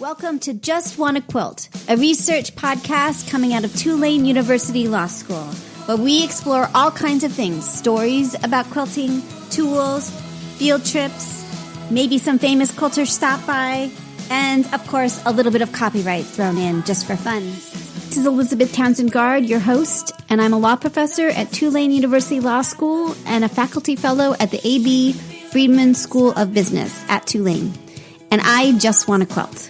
Welcome to Just WannaQuilt, a research podcast coming out of Tulane University Law School, where we explore all kinds of things, stories about quilting, tools, field trips, maybe some famous quilters stop by, and, of course, a little bit of copyright thrown in just for fun. This is Elizabeth Townsend Guard, your host, and I'm a law professor at Tulane University Law School and a faculty fellow at the A.B. Friedman School of Business at Tulane. And I just want to quilt.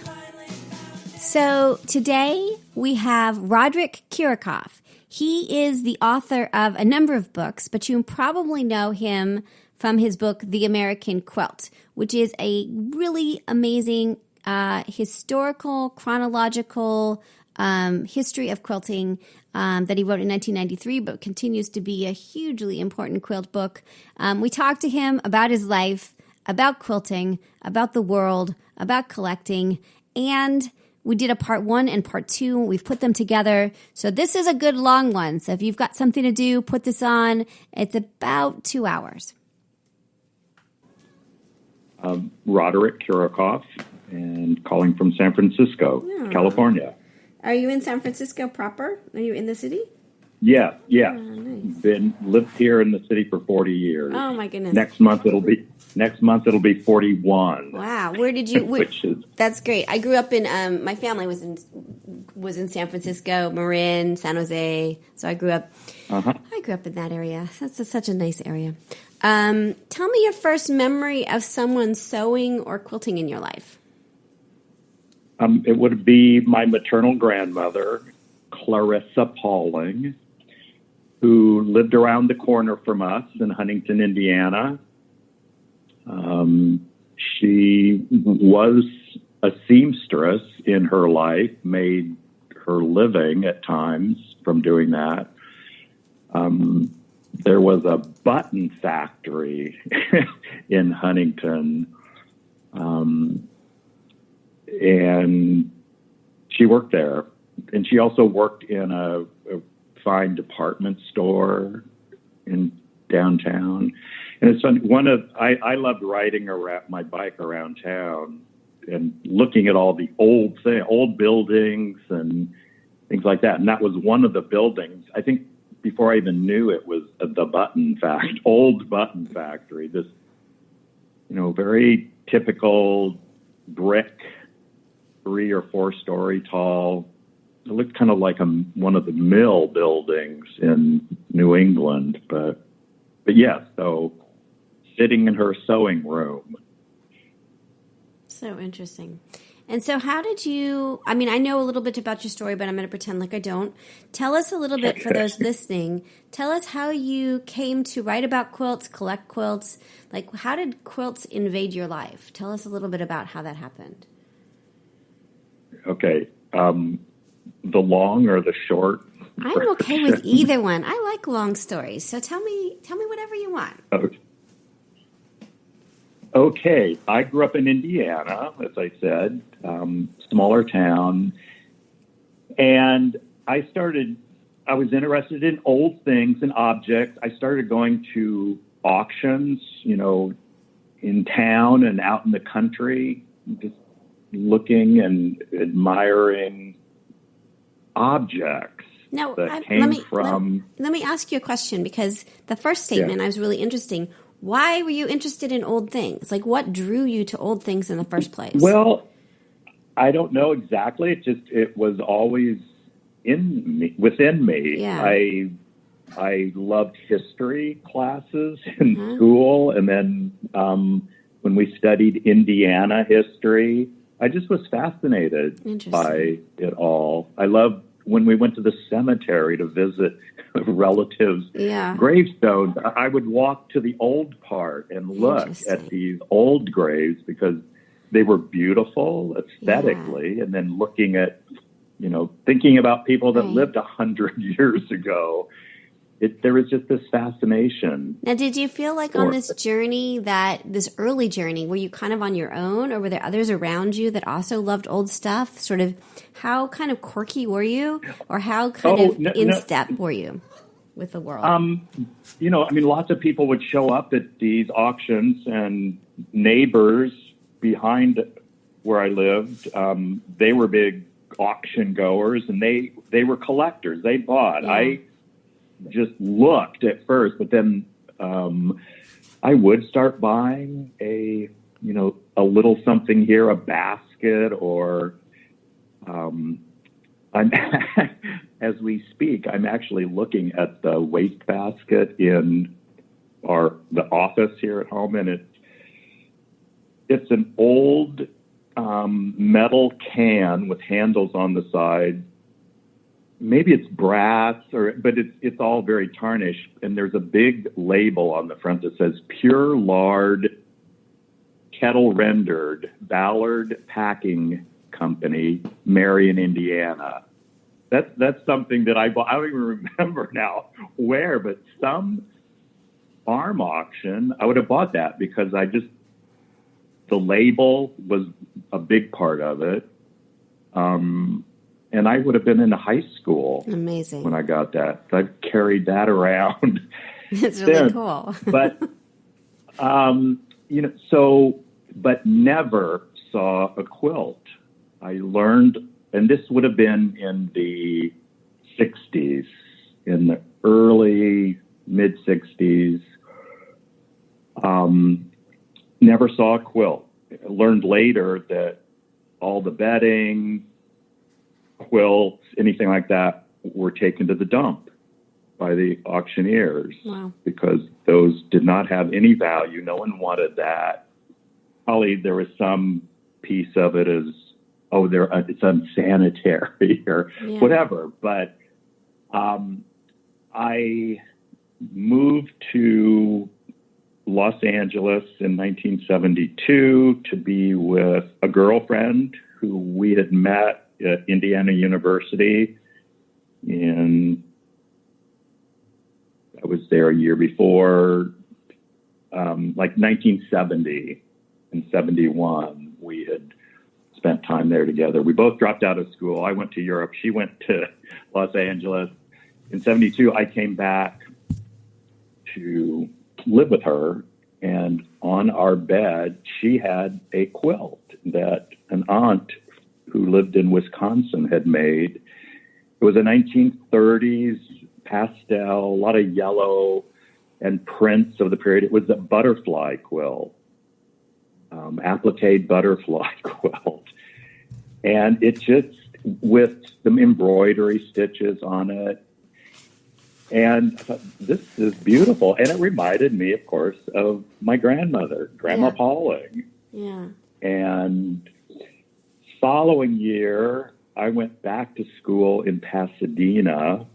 So today we have Roderick Kiracofe. He is the author of a number of books, but you probably know him from his book, The American Quilt, which is a really amazing historical, chronological history of quilting that he wrote in 1993, but continues to be a hugely important quilt book. We talked to him about his life, about quilting, about the world, about collecting, and we did a part 1 and part 2. We've put them together. So this is a good long one. So if you've got something to do, put this on. It's about 2 hours. Roderick Kiracofe, and calling from San Francisco, California. Are you in San Francisco proper? Are you in the city? Yeah. Oh, nice. Lived here in the city for 40 years. Oh my goodness. Next month it'll be 41. Wow. Where did you? That's great. I grew up in. My family was in San Francisco, Marin, San Jose. So I grew up. I grew up in that area. That's such a nice area. Tell me your first memory of someone sewing or quilting in your life. It would be my maternal grandmother, Clarissa Pauling, who lived around the corner from us in Huntington, Indiana. She was a seamstress in her life, made her living at times from doing that. There was a button factory in Huntington, and she worked there. And she also worked in a fine department store in downtown. And it's fun. I loved riding my bike around town and looking at all the old buildings and things like that. And that was one of the buildings. I think before I even knew it was the old button factory. This, very typical brick, 3 or 4 story tall. It looked kind of like one of the mill buildings in New England, but yes, so sitting in her sewing room. So interesting. And so how did you, I know a little bit about your story, but I'm going to pretend like I don't. Tell us a little bit for those listening. Tell us how you came to write about quilts, collect quilts. Like, how did quilts invade your life? Tell us a little bit about how that happened. Okay. The long or the short? I'm okay with either one. I like long stories. So tell me whatever you want. Okay. I grew up in Indiana, as I said, smaller town. And I was interested in old things and objects. I started going to auctions, in town and out in the country, just looking and admiring objects that came from... Let me ask you a question, because the first statement I was really interesting. Why were you interested in old things? Like, what drew you to old things in the first place? Well, I don't know exactly. It was always within me. Yeah. I loved history classes in school, and then when we studied Indiana history, I just was fascinated by it all. I loved when we went to the cemetery to visit relatives' gravestones. I would walk to the old part and look at these old graves because they were beautiful aesthetically, and then looking at, thinking about people that lived 100 years ago. There was just this fascination. Now, did you feel like on this journey, this early journey, were you kind of on your own, or were there others around you that also loved old stuff? Sort of, how kind of quirky were you, or how kind of in step were you with the world? Lots of people would show up at these auctions, and neighbors behind where I lived, they were big auction goers, and they were collectors. They bought. Yeah. I just looked at first, but then I would start buying a little something here, a basket, or I'm as we speak, I'm actually looking at the wastebasket in the office here at home, and it's an old metal can with handles on the side. Maybe it's brass, but it's all very tarnished, and there's a big label on the front that says "Pure Lard Kettle Rendered, Ballard Packing Company, Marion, Indiana." That's something that I bought. I don't even remember now where, but some farm auction, I would have bought that because the label was a big part of it. And I would have been in high school. Amazing. When I got that. I've carried that around. It's really cool. But, but never saw a quilt. I learned, and this would have been in the 60s, in the early, mid-60s. Never saw a quilt. I learned later that all the bedding, quilts, anything like that were taken to the dump by the auctioneers. Wow. Because those did not have any value. No one wanted that. Probably there was some piece of it as, it's unsanitary or whatever. But I moved to Los Angeles in 1972 to be with a girlfriend who we had met at Indiana University I was there a year before, like 1970 and 71. We had spent time there together. We both dropped out of school. I went to Europe. She went to Los Angeles. In 72, I came back to live with her, and on our bed, she had a quilt that an aunt who lived in Wisconsin had made. It was a 1930s pastel, a lot of yellow and prints of the period. It was a butterfly quilt, applique butterfly quilt. And it just, with some embroidery stitches on it. And I thought, this is beautiful. And it reminded me, of course, of my grandmother, Grandma Pauling. Yeah. And following year, I went back to school in Pasadena,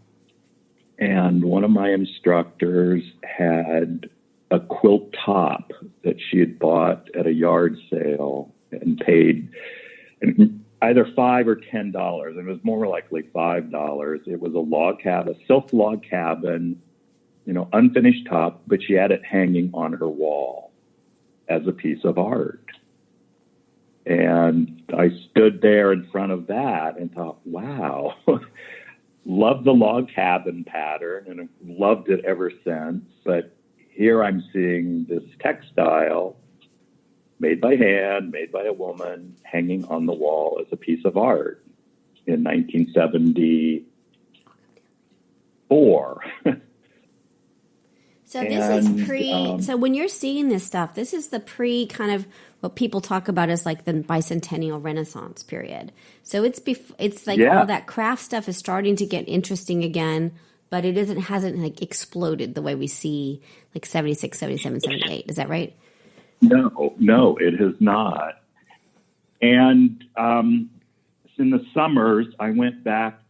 and one of my instructors had a quilt top that she had bought at a yard sale and paid either $5 or $10. It was more likely $5. It was a log cabin, a silk log cabin, unfinished top, but she had it hanging on her wall as a piece of art. And I stood there in front of that and thought, wow, loved the log cabin pattern and I've loved it ever since. But here I'm seeing this textile made by hand, made by a woman, hanging on the wall as a piece of art in 1974. So this is so when you're seeing this stuff, this is the pre kind of what people talk about as like the bicentennial Renaissance period. So it's like all that craft stuff is starting to get interesting again, but it hasn't like exploded the way we see like 76, 77, 78. Is that right? No, it has not. And in the summers, I went back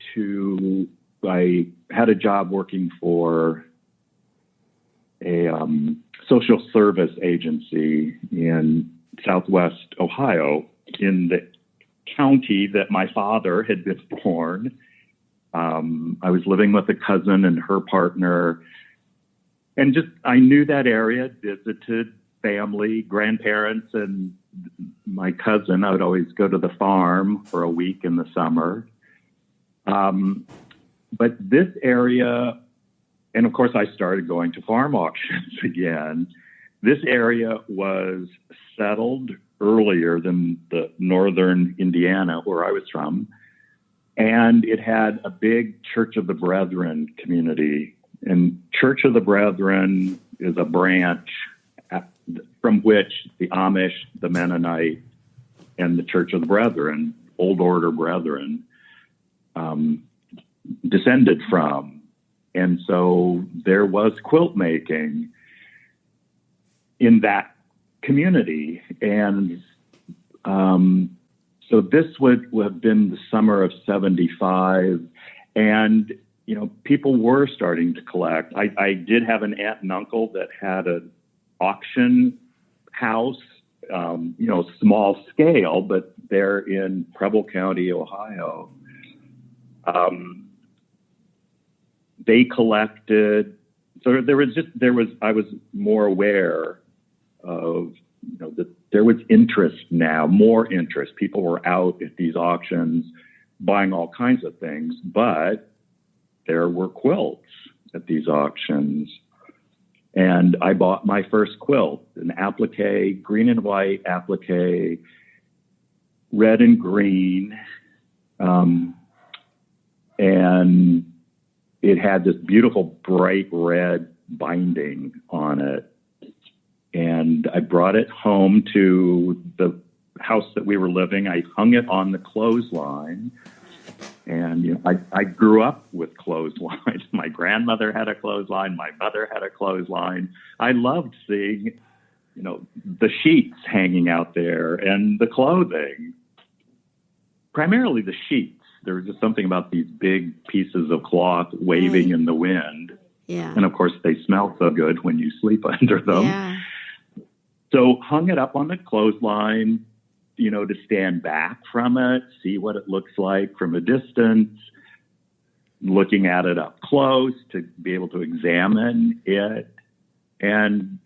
I had a job working for a social service agency in Southwest Ohio, in the county that my father had been born. I was living with a cousin and her partner, and I knew that area, visited family, grandparents, and my cousin. I would always go to the farm for a week in the summer. But this area, and of course I started going to farm auctions again. This area was settled earlier than the northern Indiana, where I was from. And it had a big Church of the Brethren community. And Church of the Brethren is a branch from which the Amish, the Mennonite, and the Church of the Brethren, Old Order Brethren, descended from. And so there was quilt making in that community. And so this would have been the summer of 75. And, you know, people were starting to collect. I did have an aunt and uncle that had an auction house, you know, small scale, but they're in Preble County, Ohio. They collected. So I was more aware of, you know, that there was interest now, more interest. People were out at these auctions buying all kinds of things, but there were quilts at these auctions. And I bought my first quilt, an applique, green and white applique, red and green. And it had this beautiful bright red binding on it. And I brought it home to the house that we were living. I hung it on the clothesline. And, you know, I grew up with clotheslines. My grandmother had a clothesline. My mother had a clothesline. I loved seeing, you know, the sheets hanging out there and the clothing. Primarily the sheets. There was just something about these big pieces of cloth waving in the wind. Yeah. And, of course, they smell so good when you sleep under them. Yeah. So hung it up on the clothesline, you know, to stand back from it, see what it looks like from a distance, looking at it up close to be able to examine it. And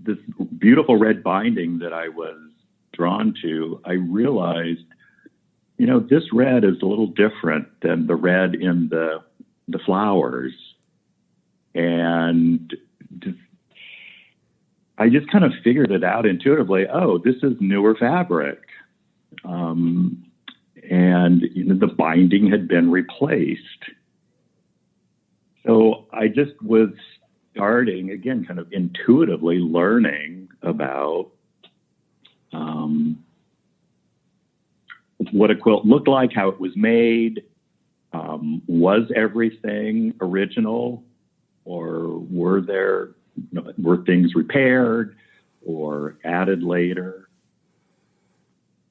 this beautiful red binding that I was drawn to, I realized, you know, this red is a little different than the red in the flowers. And I just kind of figured it out intuitively. Oh, this is newer fabric. And you know, the binding had been replaced. So I just was starting, again, kind of intuitively learning about what a quilt looked like, how it was made. Was everything original, or were things repaired or added later?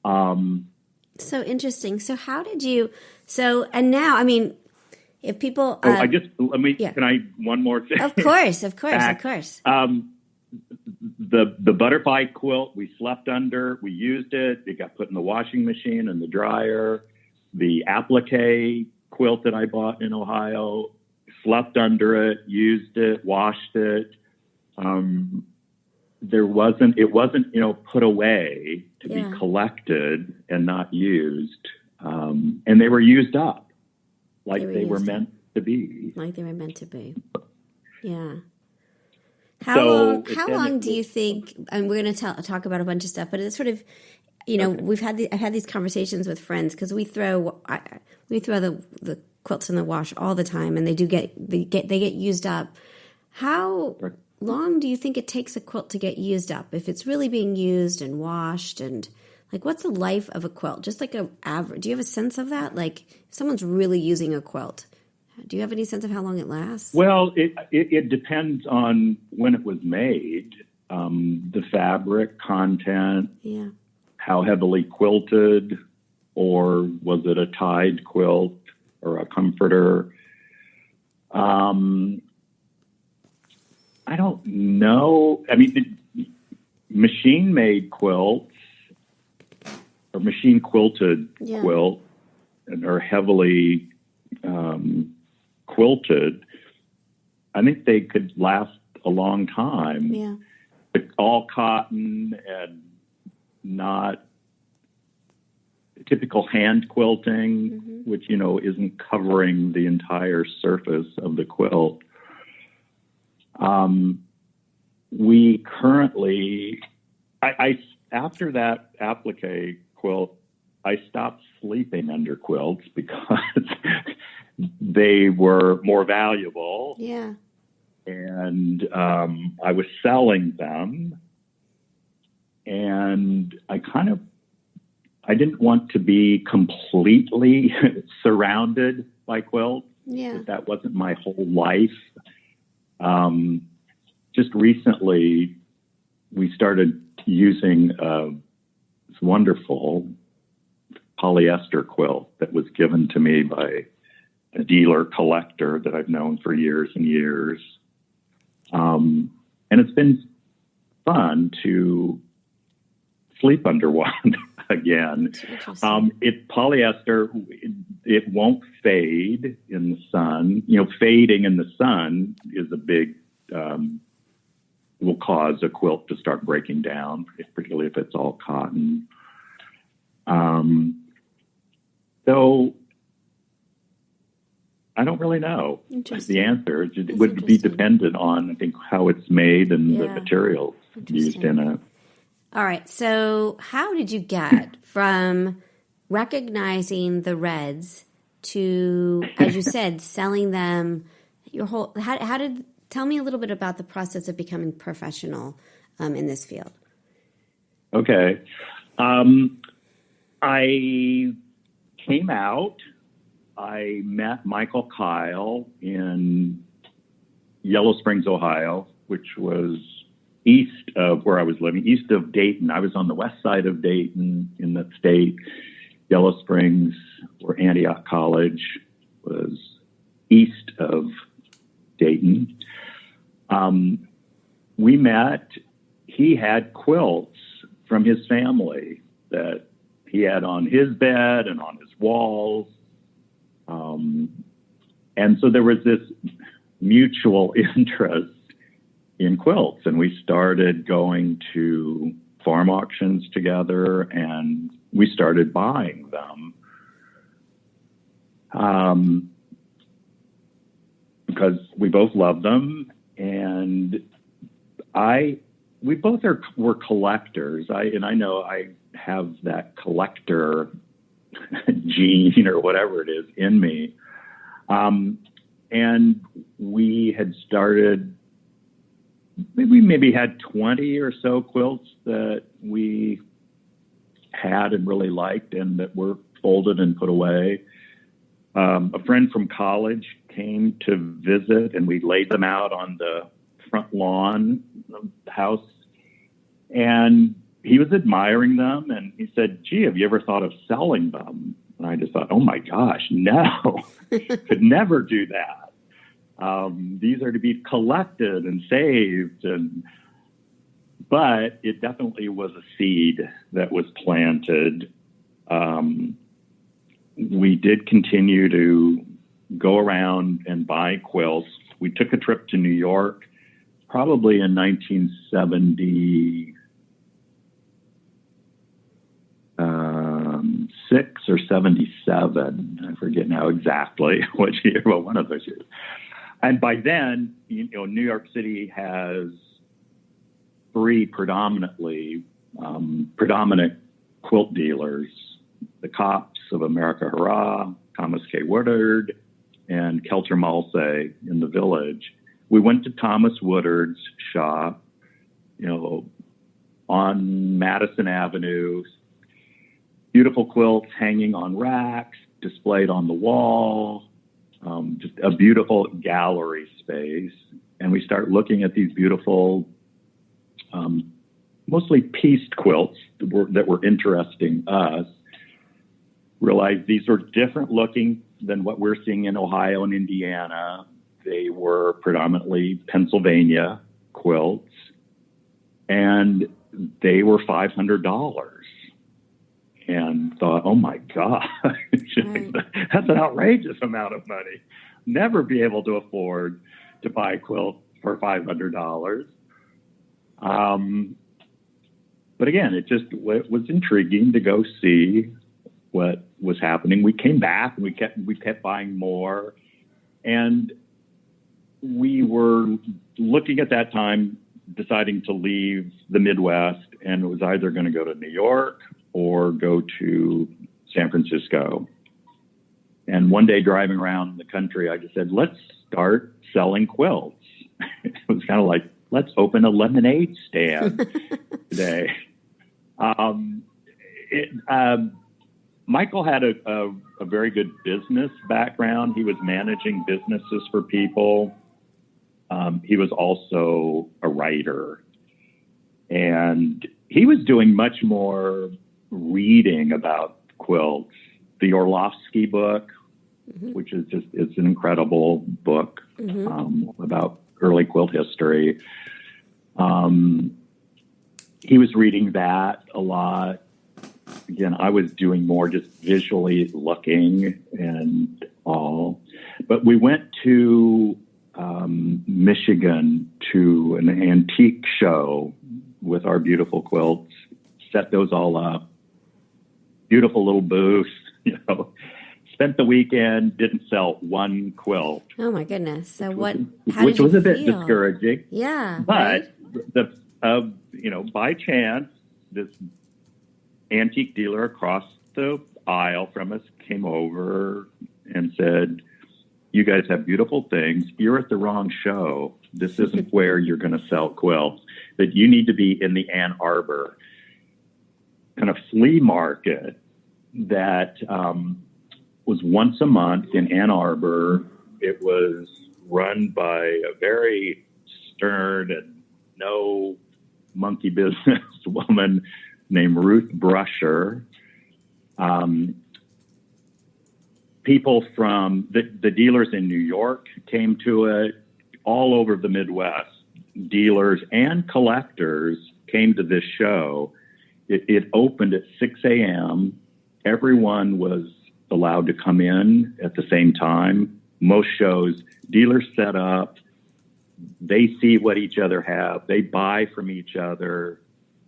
So interesting. So how did you, and now, I mean, if people, can I, one more thing? Of course. The butterfly quilt we slept under, we used it. It got put in the washing machine and the dryer. The applique quilt that I bought in Ohio, slept under it, used it, washed it. It wasn't, you know, put away to be collected and not used. And they were used up like they were meant to be. Like they were meant to be. Yeah. How long do you think, and we're going to talk about a bunch of stuff, but it's sort of, you know, I've had these conversations with friends because we throw the quilts in the wash all the time, and they get used up. How long do you think it takes a quilt to get used up if it's really being used and washed? And like, what's the life of a quilt? Just like a average. Do you have a sense of that? Like, if someone's really using a quilt, do you have any sense of how long it lasts? Well, it depends on when it was made, the fabric content, how heavily quilted, or was it a tied quilt or a comforter? I don't know. I mean, machine-made quilts or machine-quilted quilts are heavily quilted. I think they could last a long time. Yeah. All cotton and not typical hand quilting, which, you know, isn't covering the entire surface of the quilt. We currently, I after that applique quilt, I stopped sleeping under quilts because they were more valuable. Yeah. And I was selling them. And I didn't want to be completely surrounded by quilts. Yeah. That wasn't my whole life. Just recently, we started using this wonderful polyester quilt that was given to me by a dealer collector that I've known for years and years. And it's been fun to sleep under one again. It's polyester. It won't fade in the sun. Fading in the sun is a big, will cause a quilt to start breaking down, particularly if it's all cotton. So I don't really know the answer. It would be dependent on, I think, how it's made and the materials used in it. All right. So how did you get from recognizing the reds to, as you said, selling them? Tell me a little bit about the process of becoming professional in this field. Okay. I came out. I met Michael Kyle in Yellow Springs, Ohio, which was east of where I was living, east of Dayton. I was on the west side of Dayton in the state. Yellow Springs, where Antioch College was, east of Dayton. We met. He had quilts from his family that he had on his bed and on his walls. And so there was this mutual interest in quilts, and we started going to farm auctions together, and we started buying them because we both loved them, and we both were collectors. I know I have that collector gene or whatever it is in me. And we had started, we maybe had 20 or so quilts that we had and really liked and that were folded and put away. A friend from college came to visit, and we laid them out on the front lawn of the house. And he was admiring them, and he said, "Gee, have you ever thought of selling them?" And I just thought, oh my gosh, no, could never do that. These are to be collected and saved. But it definitely was a seed that was planted. We did continue to go around and buy quilts. We took a trip to New York, probably in 1976 or 77. I forget now exactly what year, but one of those years. And by then, New York City has three predominant quilt dealers: the Cops of America Hurrah, Thomas K. Woodard, and Kelter Malsay in the Village. We went to Thomas Woodard's shop, on Madison Avenue. Beautiful quilts hanging on racks, displayed on the wall, just a beautiful gallery space. And we start looking at these beautiful, mostly pieced quilts that were interesting us. Realized these were different looking than what we're seeing in Ohio and Indiana. They were predominantly Pennsylvania quilts, and they were $500. And thought, oh my gosh, that's an outrageous amount of money. Never be able to afford to buy a quilt for $500. But again, it was intriguing to go see what was happening. We came back and we kept buying more. And we were looking at that time, deciding to leave the Midwest and was either going to go to New York or go to San Francisco. And one day driving around the country, I just said, let's start selling quilts. It was kind of like, let's open a lemonade stand today. Michael had a very good business background. He was managing businesses for people. He was also a writer. And he was doing much more reading about quilts. The Orlovsky book, which is it's an incredible book about early quilt history. He was reading that a lot. Again, I was doing more just visually looking and all. But we went to Michigan to an antique show with our beautiful quilts, set those all up. Beautiful little booth, Spent the weekend, didn't sell one quilt. Oh my goodness! So which was a bit discouraging. Yeah, but by chance, this antique dealer across the aisle from us came over and said, "You guys have beautiful things. You're at the wrong show. This isn't where you're going to sell quilts. That you need to be in the Ann Arbor kind of flea market that." Was once a month in Ann Arbor. It was run by a very stern and no monkey business woman named Ruth Brusher. People from the dealers in New York came to it, all over the Midwest. Dealers and collectors came to this show. It opened at 6 a.m. Everyone was allowed to come in at the same time. Most shows, dealers set up, they see what each other have, they buy from each other,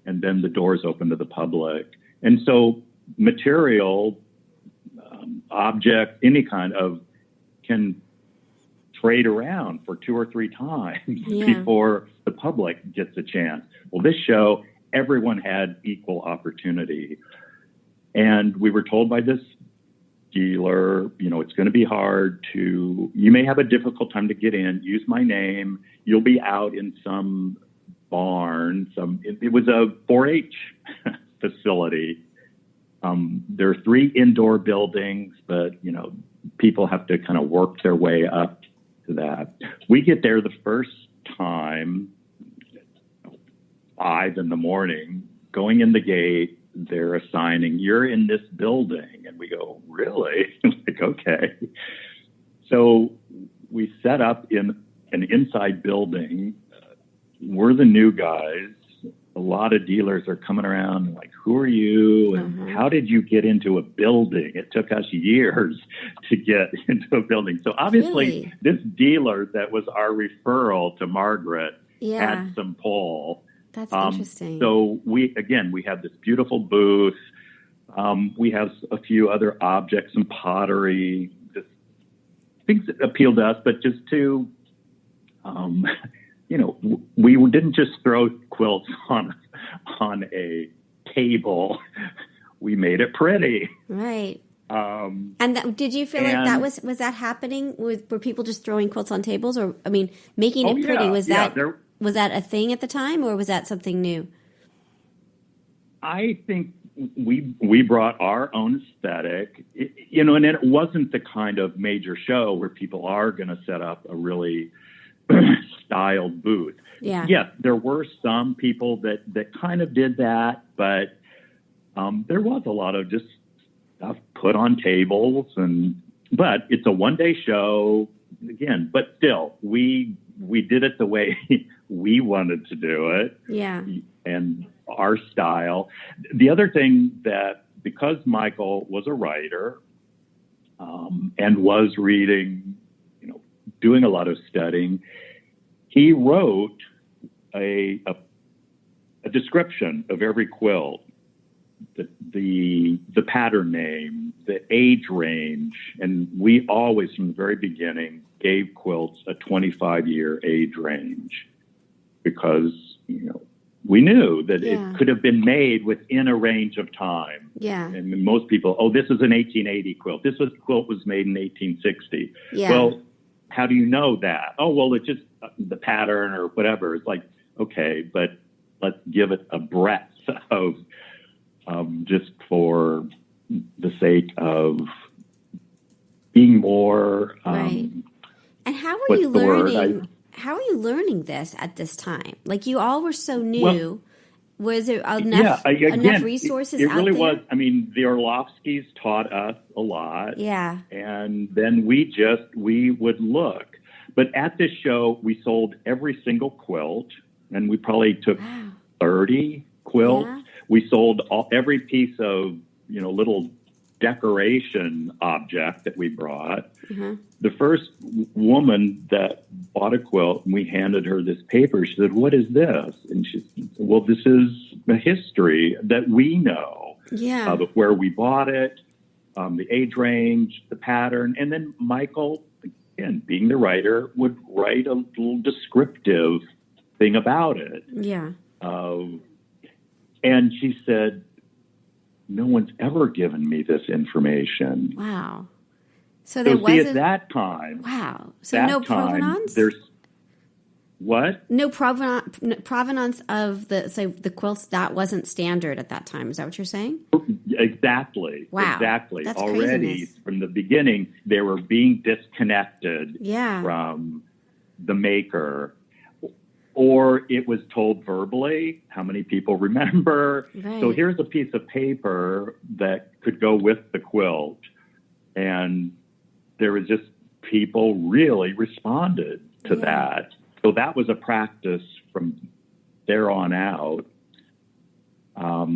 and then the doors open to the public. And so material, object, any kind of, can trade around for 2 or 3 times before the public gets a chance. Well, this show, everyone had equal opportunity. And we were told by this dealer, it's going to be hard you may have a difficult time to get in. Use my name. You'll be out in some barn. It was a 4-H facility. There are 3 indoor buildings, but, people have to kind of work their way up to that. We get there the first time, 5 a.m, going in the gate. They're assigning, you're in this building. And we go, really? Like, okay. So we set up in an inside building. We're the new guys. A lot of dealers are coming around and like, who are you? And how did you get into a building? It took us years to get into a building. So obviously this dealer that was our referral to Margaret had some pull. That's interesting. So we have this beautiful booth. We have a few other objects, some pottery, just things that appeal to us, but just to, we didn't just throw quilts on a table. We made it pretty. Right. And did you feel like that was that happening? Were people just throwing quilts on tables, or making it pretty? Was that a thing at the time, or was that something new? I think we brought our own aesthetic, and it wasn't the kind of major show where people are going to set up a really styled booth. Yeah. Yes, there were some people that kind of did that, but there was a lot of just stuff put on tables, but it's a one-day show again. But still, we did it the way we wanted to do it. Yeah. And our style. The other thing that, because Michael was a writer and was reading, doing a lot of studying, he wrote a description of every quilt, the pattern name, the age range, and we always, from the very beginning, gave quilts a 25-year age range because we knew that it could have been made within a range of time. Yeah. And most people, this is an 1880 quilt. This quilt was made in 1860. Yeah. Well, how do you know that? Oh, well, it's just the pattern or whatever. It's like, okay, but let's give it a breadth of just for the sake of being more. Right. And how were you learning? How are you learning this at this time? Like, you all were so new. Well, was there enough resources it out really there? was. I mean, the Orlovskys taught us a lot. Yeah. And then we would look. But at this show, we sold every single quilt, and we probably took 30 quilts. Yeah. We sold every piece of, little decoration object that we brought. Mm-hmm. The first woman that bought a quilt, and we handed her this paper, she said, "What is this?" And she said, "Well, this is the history that we know of where we bought it, the age range, the pattern." And then Michael, again, being the writer, would write a little descriptive thing about it. Yeah. And she said, "No one's ever given me this information." Wow. So there wasn't... at that time... Wow. So no provenance? There's... What? No provenance of the quilts, that wasn't standard at that time. Is that what you're saying? Exactly. Wow. Exactly. That's already, craziness. From the beginning, they were being disconnected from the maker. Or it was told verbally. How many people remember? Right. So here's a piece of paper that could go with the quilt. And there was just people really responded to that. So that was a practice from there on out. How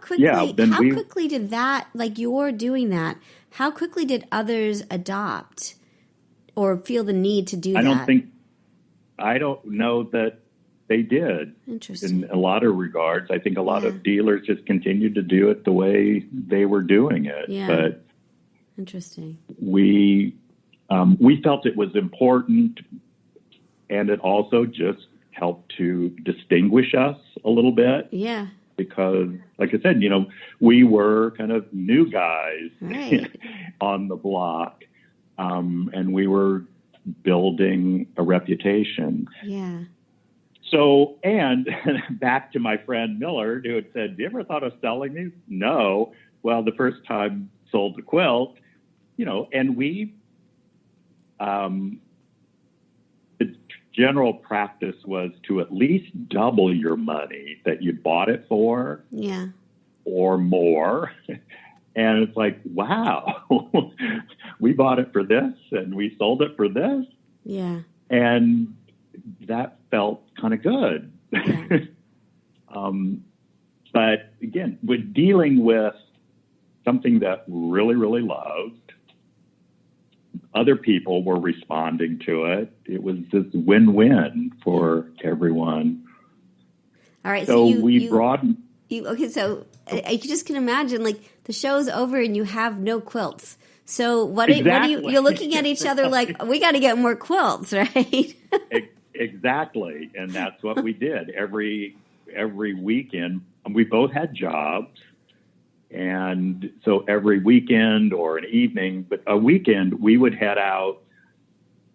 quickly did that, like you're doing that, how quickly did others adopt or feel the need to do that? I don't know that they did. Interesting. In a lot of regards. I think a lot of dealers just continued to do it the way they were doing it. Yeah. But interesting. We felt it was important, and it also just helped to distinguish us a little bit. Yeah. Because, like I said, we were kind of new guys right. on the block, and we were building a reputation. Yeah. So, and back to my friend Miller, who had said, "Do you ever thought of selling these?" No. Well, the first time sold the quilt, and we, the general practice was to at least double your money that you bought it for. Yeah. Or more. And it's like, wow, we bought it for this and we sold it for this. Yeah. And that felt kind of good. Yeah. But again, with dealing with something that really, really loved, other people were responding to it. It was this win-win for everyone. All right. So we broadened. Okay, so I just can imagine, like, the show's over and you have no quilts. So what are you're looking at each other like, we got to get more quilts, right? Exactly. And that's what we did every weekend. We both had jobs. And so every weekend or an evening, but a weekend, we would head out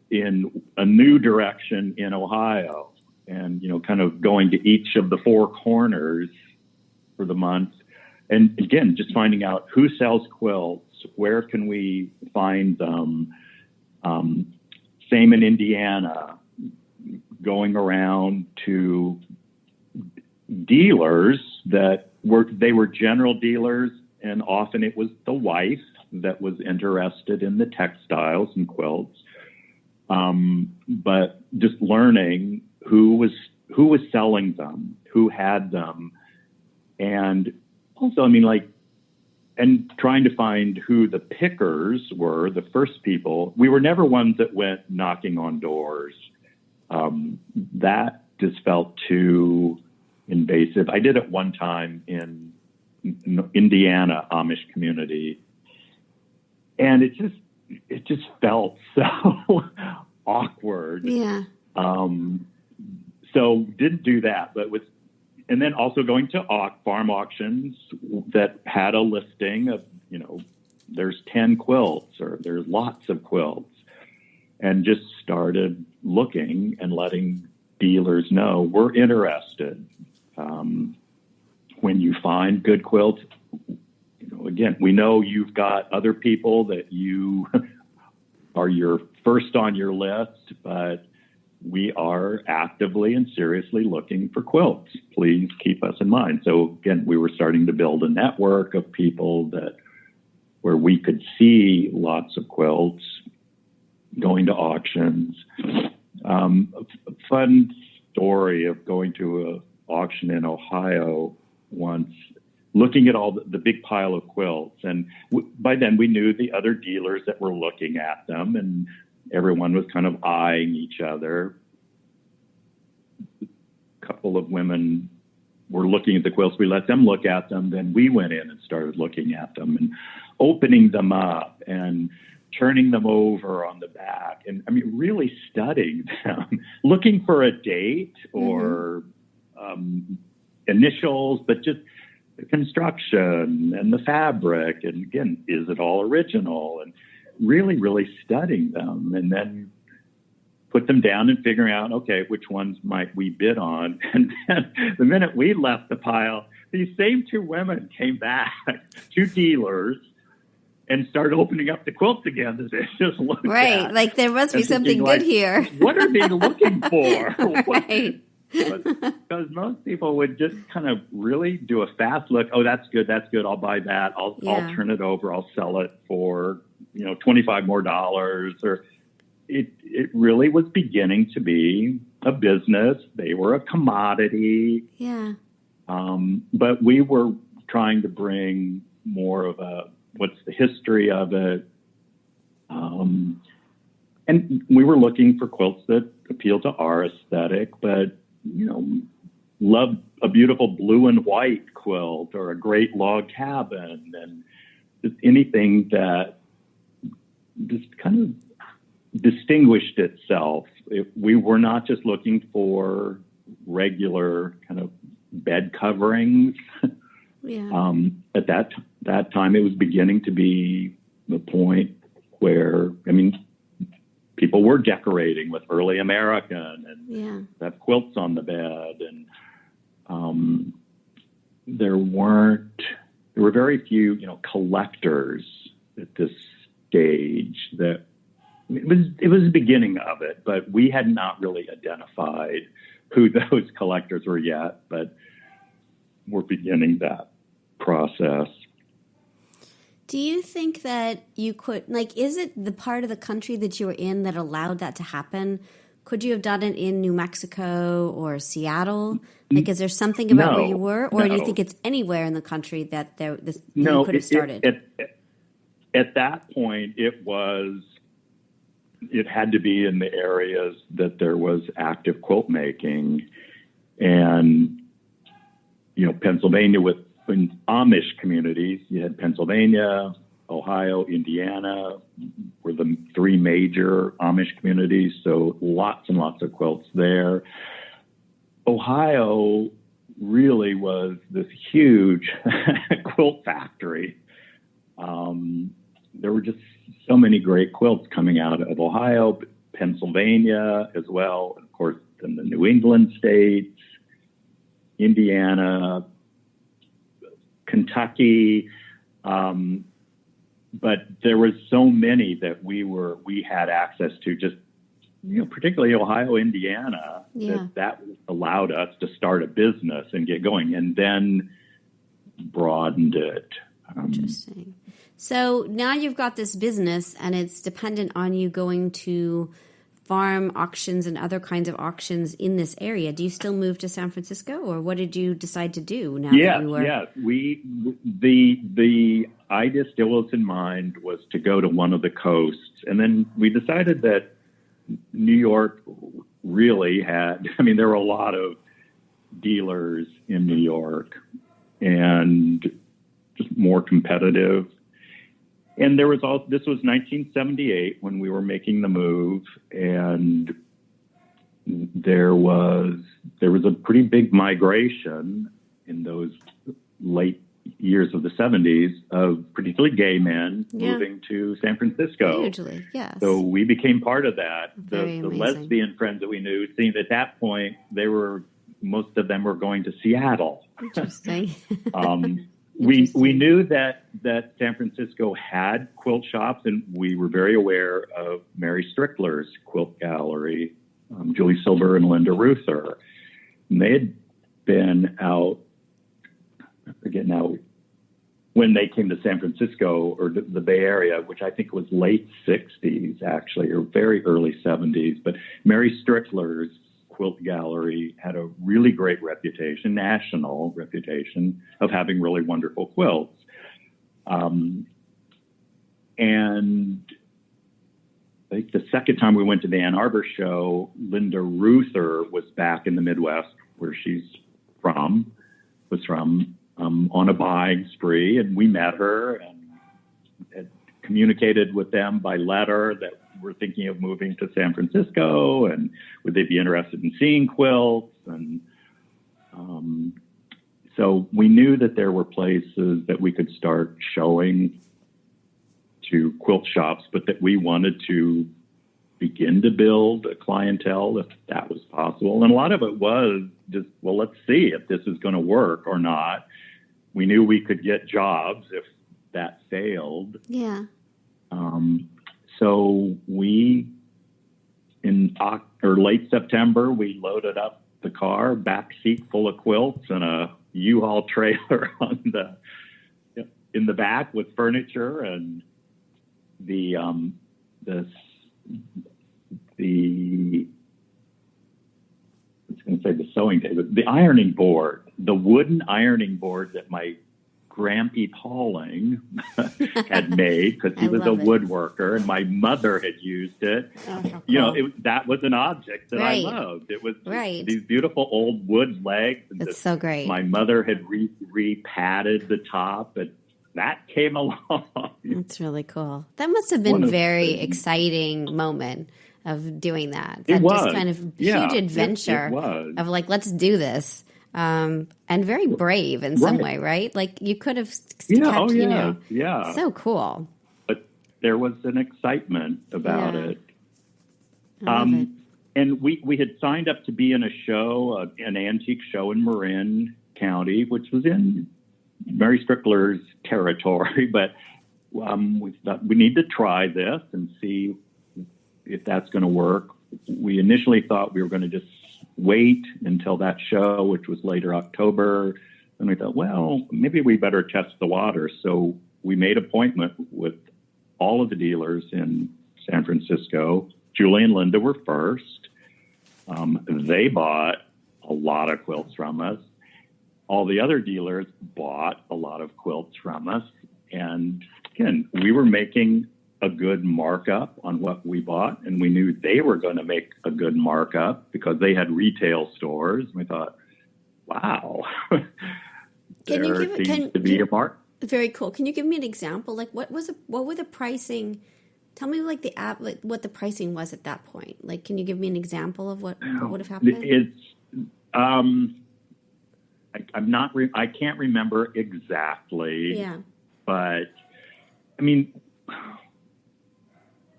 in a new direction in Ohio and, kind of going to each of the four corners for the month. And again, just finding out who sells quilts, where can we find them. Same in Indiana, going around to dealers that they were general dealers, and often it was the wife that was interested in the textiles and quilts. But just learning who was selling them, who had them, and also, and trying to find who the pickers were, the first people. We were never ones that went knocking on doors. That just felt too invasive. I did it one time in Indiana Amish community, and it just felt so awkward. Yeah. So didn't do that, but and then also going to farm auctions that had a listing of, there's 10 quilts or there's lots of quilts, and just started looking and letting dealers know we're interested. When you find good quilts, again, we know you've got other people that you are your first on your list, but we are actively and seriously looking for quilts. Please keep us in mind. So again, we were starting to build a network of people where we could see lots of quilts, going to auctions. A fun story of going to an auction in Ohio once, looking at all the big pile of quilts. And by then we knew the other dealers that were looking at them, and everyone was kind of eyeing each other. A couple of women were looking at the quilts. We let them look at them. Then we went in and started looking at them and opening them up and turning them over on the back. And really studying them, looking for a date or initials, but just the construction and the fabric. And again, is it all original? And really, really studying them, and then put them down and figuring out, okay, which ones might we bid on? And then the minute we left the pile, these same two women came back, two dealers, and started opening up the quilts again. They just looked right, like there must be something good here. What are they looking for? Right. Because most people would just kind of really do a fast look. Oh, that's good. I'll buy that. I'll turn it over. I'll sell it for $25 more. Or it really was beginning to be a business. They were a commodity. Yeah. But we were trying to bring more of what's the history of it. And we were looking for quilts that appeal to our aesthetic, but love a beautiful blue and white quilt or a great log cabin, and just anything that just kind of distinguished itself. We were not just looking for regular kind of bed coverings. Yeah. At that time, it was beginning to be the point where, people were decorating with early American and have quilts on the bed. And there were very few, collectors at this stage. That it was the beginning of it, but we had not really identified who those collectors were yet, but we're beginning that process. Do you think that you could, is it the part of the country that you were in that allowed that to happen? Could you have done it in New Mexico or Seattle? Is there something about where you were? Or do you think it's anywhere in the country that you could have started? At that point, it had to be in the areas that there was active quilt making. And, Pennsylvania in Amish communities, you had Pennsylvania, Ohio, Indiana were the three major Amish communities. So lots and lots of quilts there. Ohio really was this huge quilt factory. There were just so many great quilts coming out of Ohio, Pennsylvania as well, of course, in the New England states, Indiana, Kentucky, but there was so many that we had access to, just particularly Ohio, Indiana, that allowed us to start a business and get going, and then broadened it. Interesting. So now you've got this business, and it's dependent on you going to farm auctions and other kinds of auctions in this area. Do you still move to San Francisco, or what did you decide to do now that you were? Yes. The idea still was in mind was to go to one of the coasts. And then we decided that New York really had, there were a lot of dealers in New York and just more competitive. And this was 1978 when we were making the move, and there was a pretty big migration in those late years of the 70s of particularly gay men moving to San Francisco. Hugely, yes. So we became part of that. The amazing. lesbian friends that we knew seemed at that point, most of them were going to Seattle. Interesting. We knew that San Francisco had quilt shops, and we were very aware of Mary Strickler's quilt gallery, Julie Silver and Linda Ruther. And they had been out, I forget now, when they came to San Francisco or the Bay Area, which I think was late 60s, actually, or very early 70s. But Mary Strickler's quilt gallery had a really great reputation, national reputation, of having really wonderful quilts. And I think the second time we went to the Ann Arbor show, Linda Ruther was back in the Midwest, where was from, on a buying spree, and we met her and had communicated with them by letter that we're thinking of moving to San Francisco, and would they be interested in seeing quilts? And so we knew that there were places that we could start showing to quilt shops, but that we wanted to begin to build a clientele if that was possible. And a lot of it was just, well, let's see if this is going to work or not. We knew we could get jobs if that failed. Yeah. So we, in late September, we loaded up the car, back seat full of quilts, and a U-Haul trailer in the back with furniture, and the sewing table, the ironing board, the wooden ironing board that my Grampy Pauling had made, because he was a woodworker, and my mother had used it. Oh, cool. You know, that was an object that I loved. It was these beautiful old wood legs. And it's so great. My mother had re-padded the top, and that came along. That's really cool. That must have been a very exciting moment of doing that. It was. Just kind of huge adventure of like, let's do this. And very brave in some way, right? Like you could have kept, so cool. But there was an excitement about it. It. And we had signed up to be in a show, an antique show in Marin County, which was in Mary Strickler's territory, but we thought we need to try this and see if that's going to work. We initially thought we were going to just wait until that show, which was later October. And we thought, well, maybe we better test the water. So we made an appointment with all of the dealers in San Francisco. Julie and Linda were first. They bought a lot of quilts from us. All the other dealers bought a lot of quilts from us. And again, we were making a good markup on what we bought, and we knew they were going to make a good markup because they had retail stores. We thought, wow, there seems to be a mark. Very cool. Can you give me an example? Like, what were the pricing? Tell me, what the pricing was at that point. Like, can you give me an example of what would have happened? I can't remember exactly. Yeah. But I mean,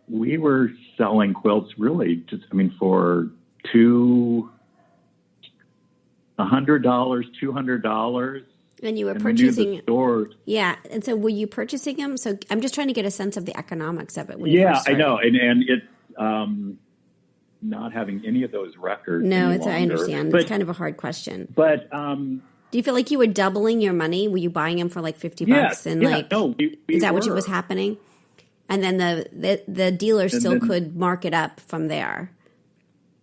we were selling quilts really for $100, $200. And you were purchasing stores. Yeah. And so were you purchasing them? So I'm just trying to get a sense of the economics of it. I know. And it's not having any of those records. No, I understand. It's kind of a hard question. But do you feel like you were doubling your money? Were you buying them for like $50? Is that what was happening? And then the dealer still could mark it up from there.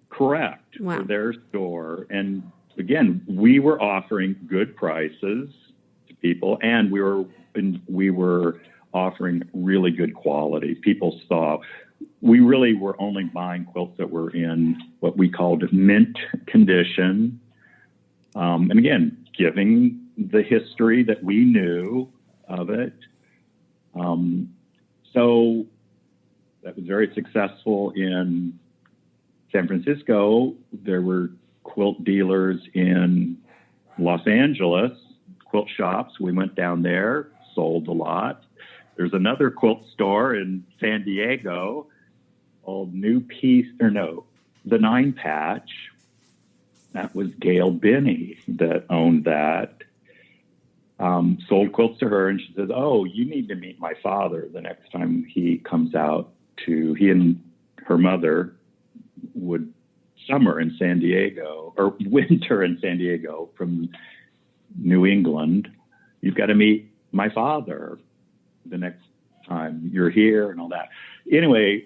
Correct. Wow. For their store. And again, we were offering good prices to people, and we were offering really good quality. People saw we really were only buying quilts that were in what we called mint condition. And again, giving the history that we knew of it. So that was very successful in San Francisco, there were quilt dealers in Los Angeles, quilt shops. We went down there, sold a lot. There's another quilt store in San Diego, called the Nine Patch. That was Gail Binney that owned that. Sold quilts to her, and she says, "Oh, you need to meet my father the next time he comes out to." He and her mother would summer in San Diego, or winter in San Diego from New England. "You've got to meet my father the next time you're here," and all that. Anyway,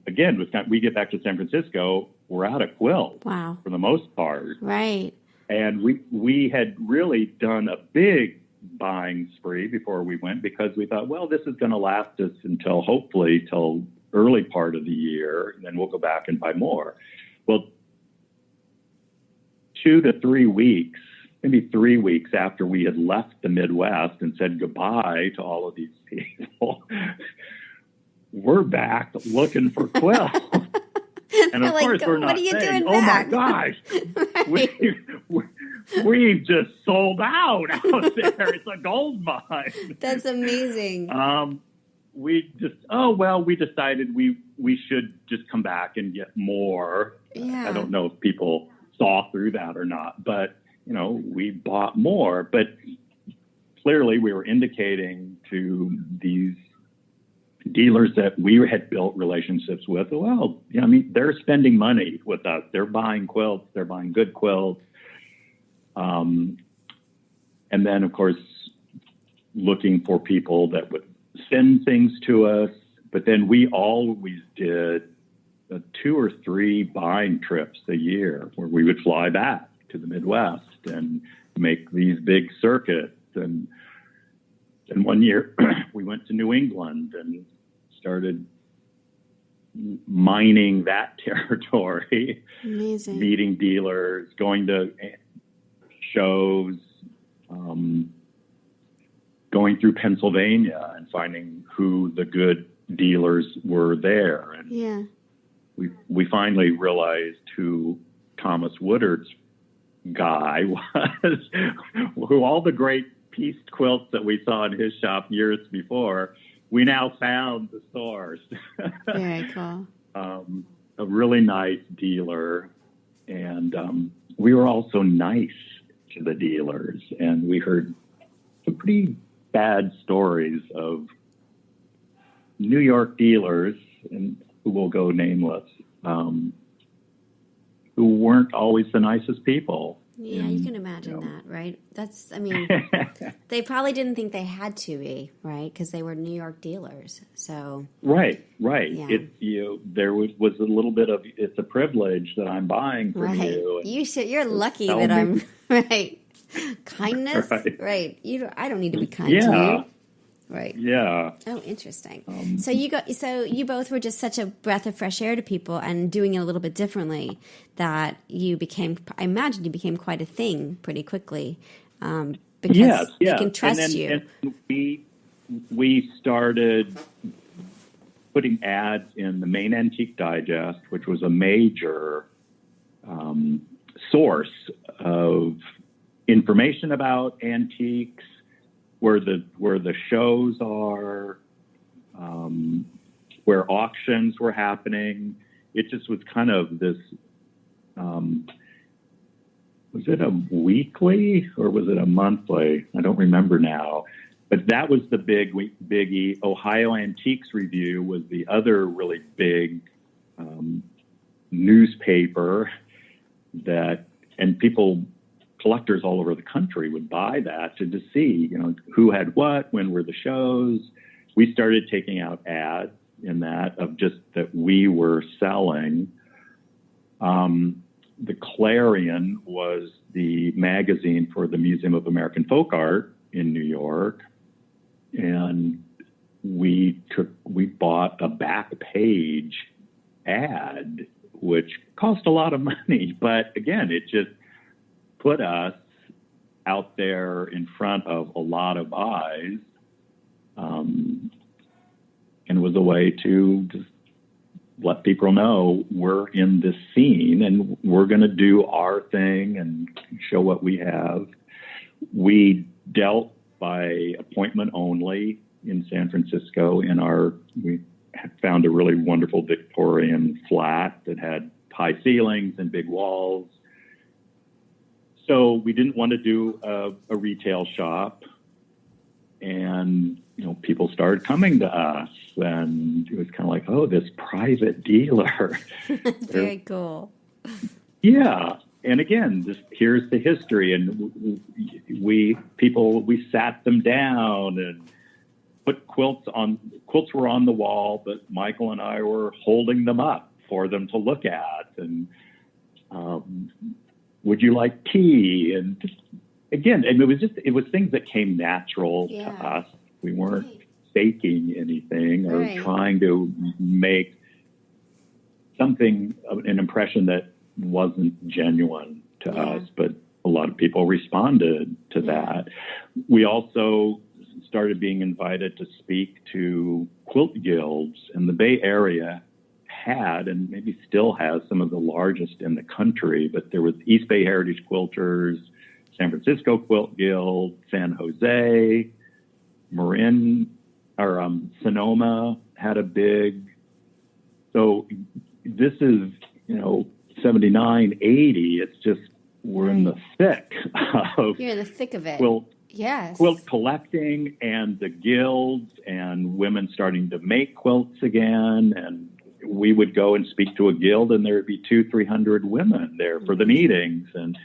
again, we get back to San Francisco, we're out of quilt. Wow. For the most part. Right. And we had really done a big buying spree before we went, because we thought, well, this is going to last us hopefully till early part of the year, and then we'll go back and buy more. Well, 2 to 3 weeks, maybe 3 weeks after we had left the Midwest and said goodbye to all of these people, we're back looking for quilts. And of course, we're not saying, "Oh my gosh, right. we just sold out there. It's a gold mine." That's amazing. We decided we should just come back and get more. Yeah. I don't know if people saw through that or not, but we bought more. But clearly, we were indicating to these dealers that we had built relationships with, well, they're spending money with us. They're buying quilts. They're buying good quilts. And then, of course, looking for people that would send things to us. But then we always did 2 or 3 buying trips a year, where we would fly back to the Midwest and make these big circuits. And one year we went to New England and started mining that territory. Amazing. Meeting dealers, going to shows, going through Pennsylvania and finding who the good dealers were there. And yeah. we finally realized who Thomas Woodard's guy was, who all the great pieced quilts that we saw in his shop years before, we now found the source. Very cool. A really nice dealer. And we were also nice to the dealers. And we heard some pretty bad stories of New York dealers, and who will go nameless, who weren't always the nicest people. Yeah, you can imagine that, right? They probably didn't think they had to be, right? Because they were New York dealers. So right. Yeah. There was a little bit of, it's a privilege that I'm buying from you. You're lucky that I'm right. Kindness, right? I don't need to be kind to you, right? Yeah. Oh, interesting. So you both were just such a breath of fresh air to people, and doing it a little bit differently, that I imagine you became quite a thing pretty quickly, because they can trust you. And we started putting ads in the Main Antique Digest, which was a major source of information about antiques, where the shows are, where auctions were happening. It just was kind of this, was it a weekly or was it a monthly? I don't remember now. But that was the biggie. Ohio Antiques Review was the other really big newspaper and collectors all over the country would buy that to see, who had what, when were the shows. We started taking out ads in that of just that we were selling. The Clarion was the magazine for the Museum of American Folk Art in New York. And we bought a back page ad, which cost a lot of money. But again, it just put us out there in front of a lot of eyes, and was a way to just let people know we're in this scene and we're going to do our thing and show what we have. We dealt by appointment only in San Francisco. We found a really wonderful Victorian flat that had high ceilings and big walls. So we didn't want to do a retail shop. And, people started coming to us, and it was kind of like, oh, this private dealer. Very cool. Yeah. And again, here's the history. And we sat them down and put quilts were on the wall, but Michael and I were holding them up for them to look at. And would you like tea? And again, it was things that came natural to us. We weren't faking anything or trying to make something, an impression that wasn't genuine to us, but a lot of people responded to that. We also started being invited to speak to quilt guilds, and the Bay Area had, and maybe still has, some of the largest in the country, but there was East Bay Heritage Quilters, San Francisco Quilt Guild, San Jose, Sonoma had a big. So this is, 79, 80. It's just, we're in the thick of. You're in the thick of it. Quilt collecting and the guilds and women starting to make quilts again. And we would go and speak to a guild, and there would be 200-300 women there for the meetings and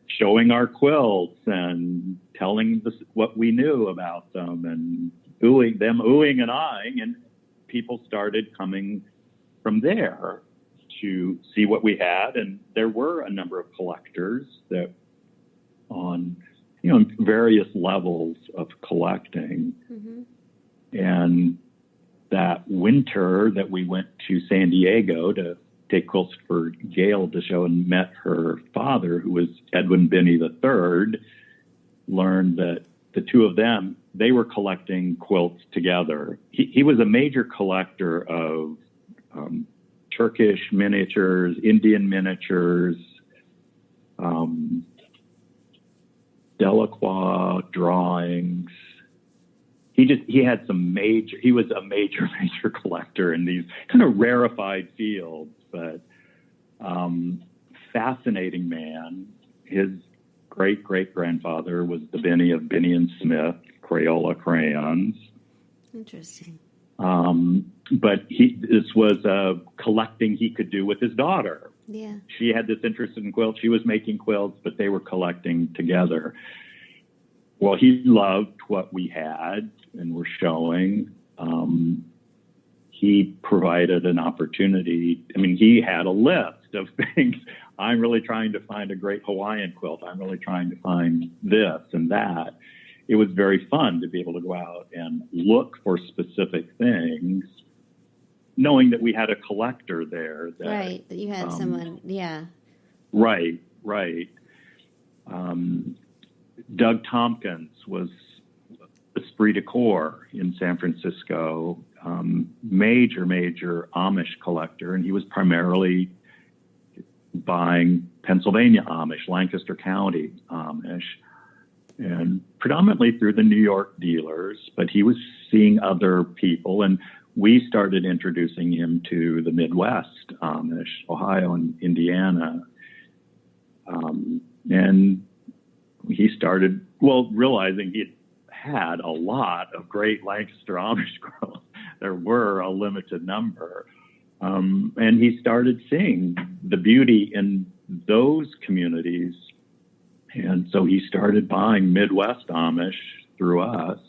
showing our quilts and telling us what we knew about them and oohing and eyeing. And people started coming from there to see what we had. And there were a number of collectors that on, various levels of collecting. And that winter that we went to San Diego to take quilts for Gail to show and met her father, who was Edwin Binney III, learned that the two of them, they were collecting quilts together. He was a major collector of Turkish miniatures, Indian miniatures, Delacroix drawings. He had he was a major collector in these kind of rarefied fields, but fascinating man. His great-great-grandfather was the Binney of Binney and Smith Crayola crayons. Interesting. But this was collecting he could do with his daughter. Yeah. She had this interest in quilts. She was making quilts, but they were collecting together. Well, he loved what we had and were showing. He provided an opportunity. I mean, he had a list of things. I'm really trying to find a great Hawaiian quilt. I'm really trying to find this and that. It was very fun to be able to go out and look for specific things, knowing that we had a collector there. That you had someone, Right. Doug Tompkins was Esprit de Corps in San Francisco, major Amish collector, and he was primarily buying Pennsylvania Amish, Lancaster County Amish, and predominantly through the New York dealers, but he was seeing other people, and we started introducing him to the Midwest Amish, Ohio and Indiana, and he started, realizing he had a lot of great Lancaster Amish quilts. There were a limited number. And he started seeing the beauty in those communities. And so he started buying Midwest Amish through us.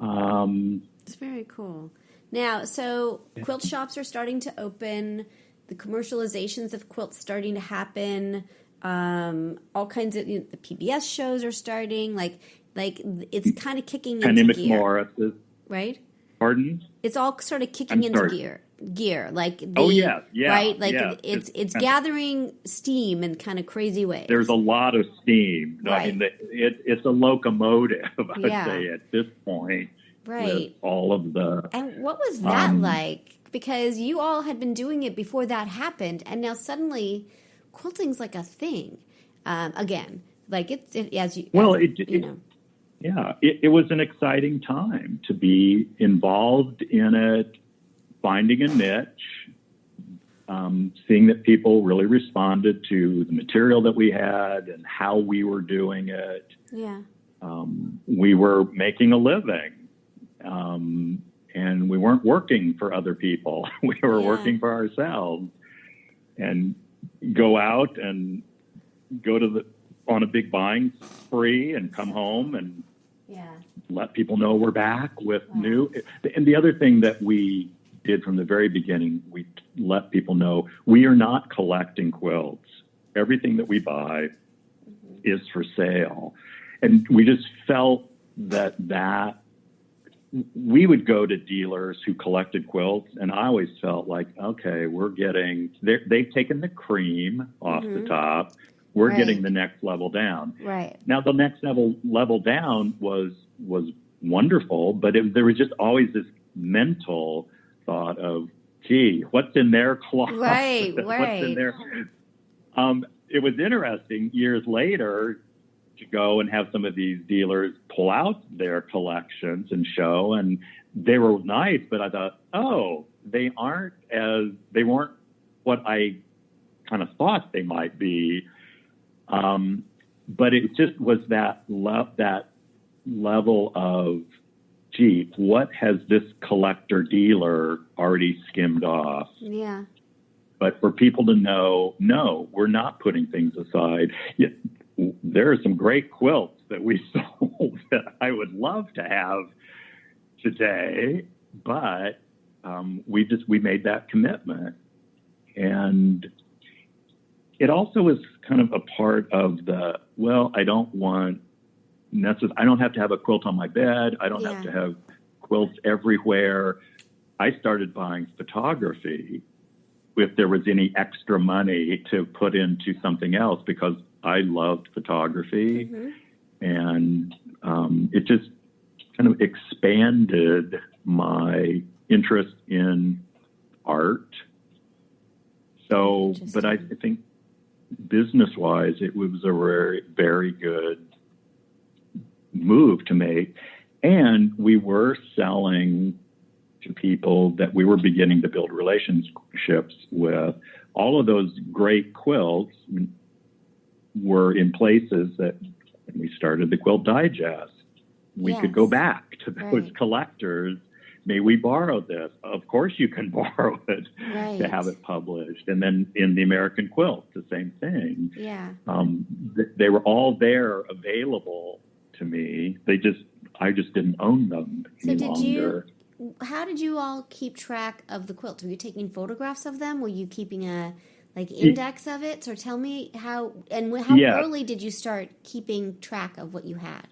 It's very cool. Now, so quilt shops are starting to open. The commercializations of quilts starting to happen. All kinds of the PBS shows are starting. Like it's kind of kicking Penny into gear. McMorris, right? Pardon? It's all sort of kicking into gear. Like right? Like it's gathering steam in kind of crazy ways. There's a lot of steam. Right. I mean, it's a locomotive, I'd say, at this point. Right. With all of the. And what was that like because you all had been doing it before that happened, and now suddenly quilting's like a thing again. Like it it was an exciting time to be involved in it, finding a niche, seeing that people really responded to the material that we had and how we were doing it. Yeah. We were making a living, and we weren't working for other people. We were working for ourselves, and go out and go on a big buying spree and come home and let people know we're back with new. And the other thing that we did from the very beginning, we let people know we are not collecting quilts. Everything that we buy is for sale. And we just felt that we would go to dealers who collected quilts, and I always felt like, okay, they've taken the cream off the top. We're getting the next level down. Right. Now, the next level down was wonderful, but there was just always this mental thought of, gee, what's in their closet? Right. What's in their... It was interesting years later to go and have some of these dealers pull out their collections and show, and they were nice, but I thought, they weren't what I kind of thought they might be. But it just was that level of, gee, what has this collector dealer already skimmed off? Yeah. But for people to know, no, we're not putting things aside. There are some great quilts that we sold that I would love to have today, but we made that commitment. And it also was kind of a part of I don't have to have a quilt on my bed. I don't have to have quilts everywhere. I started buying photography if there was any extra money to put into something else, because I loved photography, and it just kind of expanded my interest in art. So, but I think business-wise, it was a very, very good move to make. And we were selling to people that we were beginning to build relationships with. All of those great quilts were in places that when we started the Quilt Digest, we could go back to those collectors. May we borrow this? Of course you can borrow it to have it published. And then in the American Quilt, the same thing. Yeah. They were all there available to me. I just didn't own them any longer. How did you all keep track of the quilts? Were you taking photographs of them? Were you keeping a index of it? So tell me how early did you start keeping track of what you had?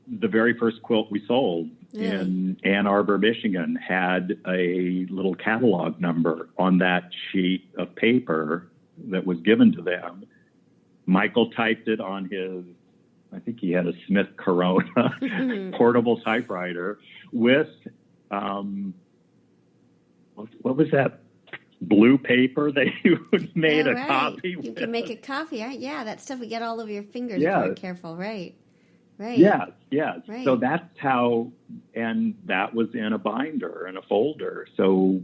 The very first quilt we sold in Ann Arbor, Michigan, had a little catalog number on that sheet of paper that was given to them. Michael typed it on I think he had a Smith Corona portable typewriter with, what was that blue paper that you made a copy with? You can make a copy. Yeah, that stuff would get all over your fingers if you're careful. Right. Yes. Right. So that's how, and that was in a binder and a folder. So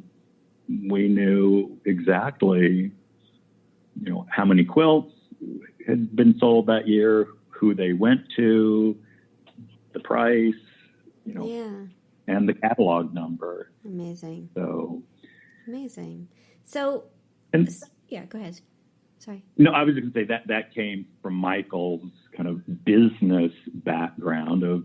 we knew exactly, how many quilts had been sold that year, who they went to, the price, and the catalog number. Amazing. So. Yeah, go ahead. Sorry. No, I was going to say that came from Michael's kind of business background of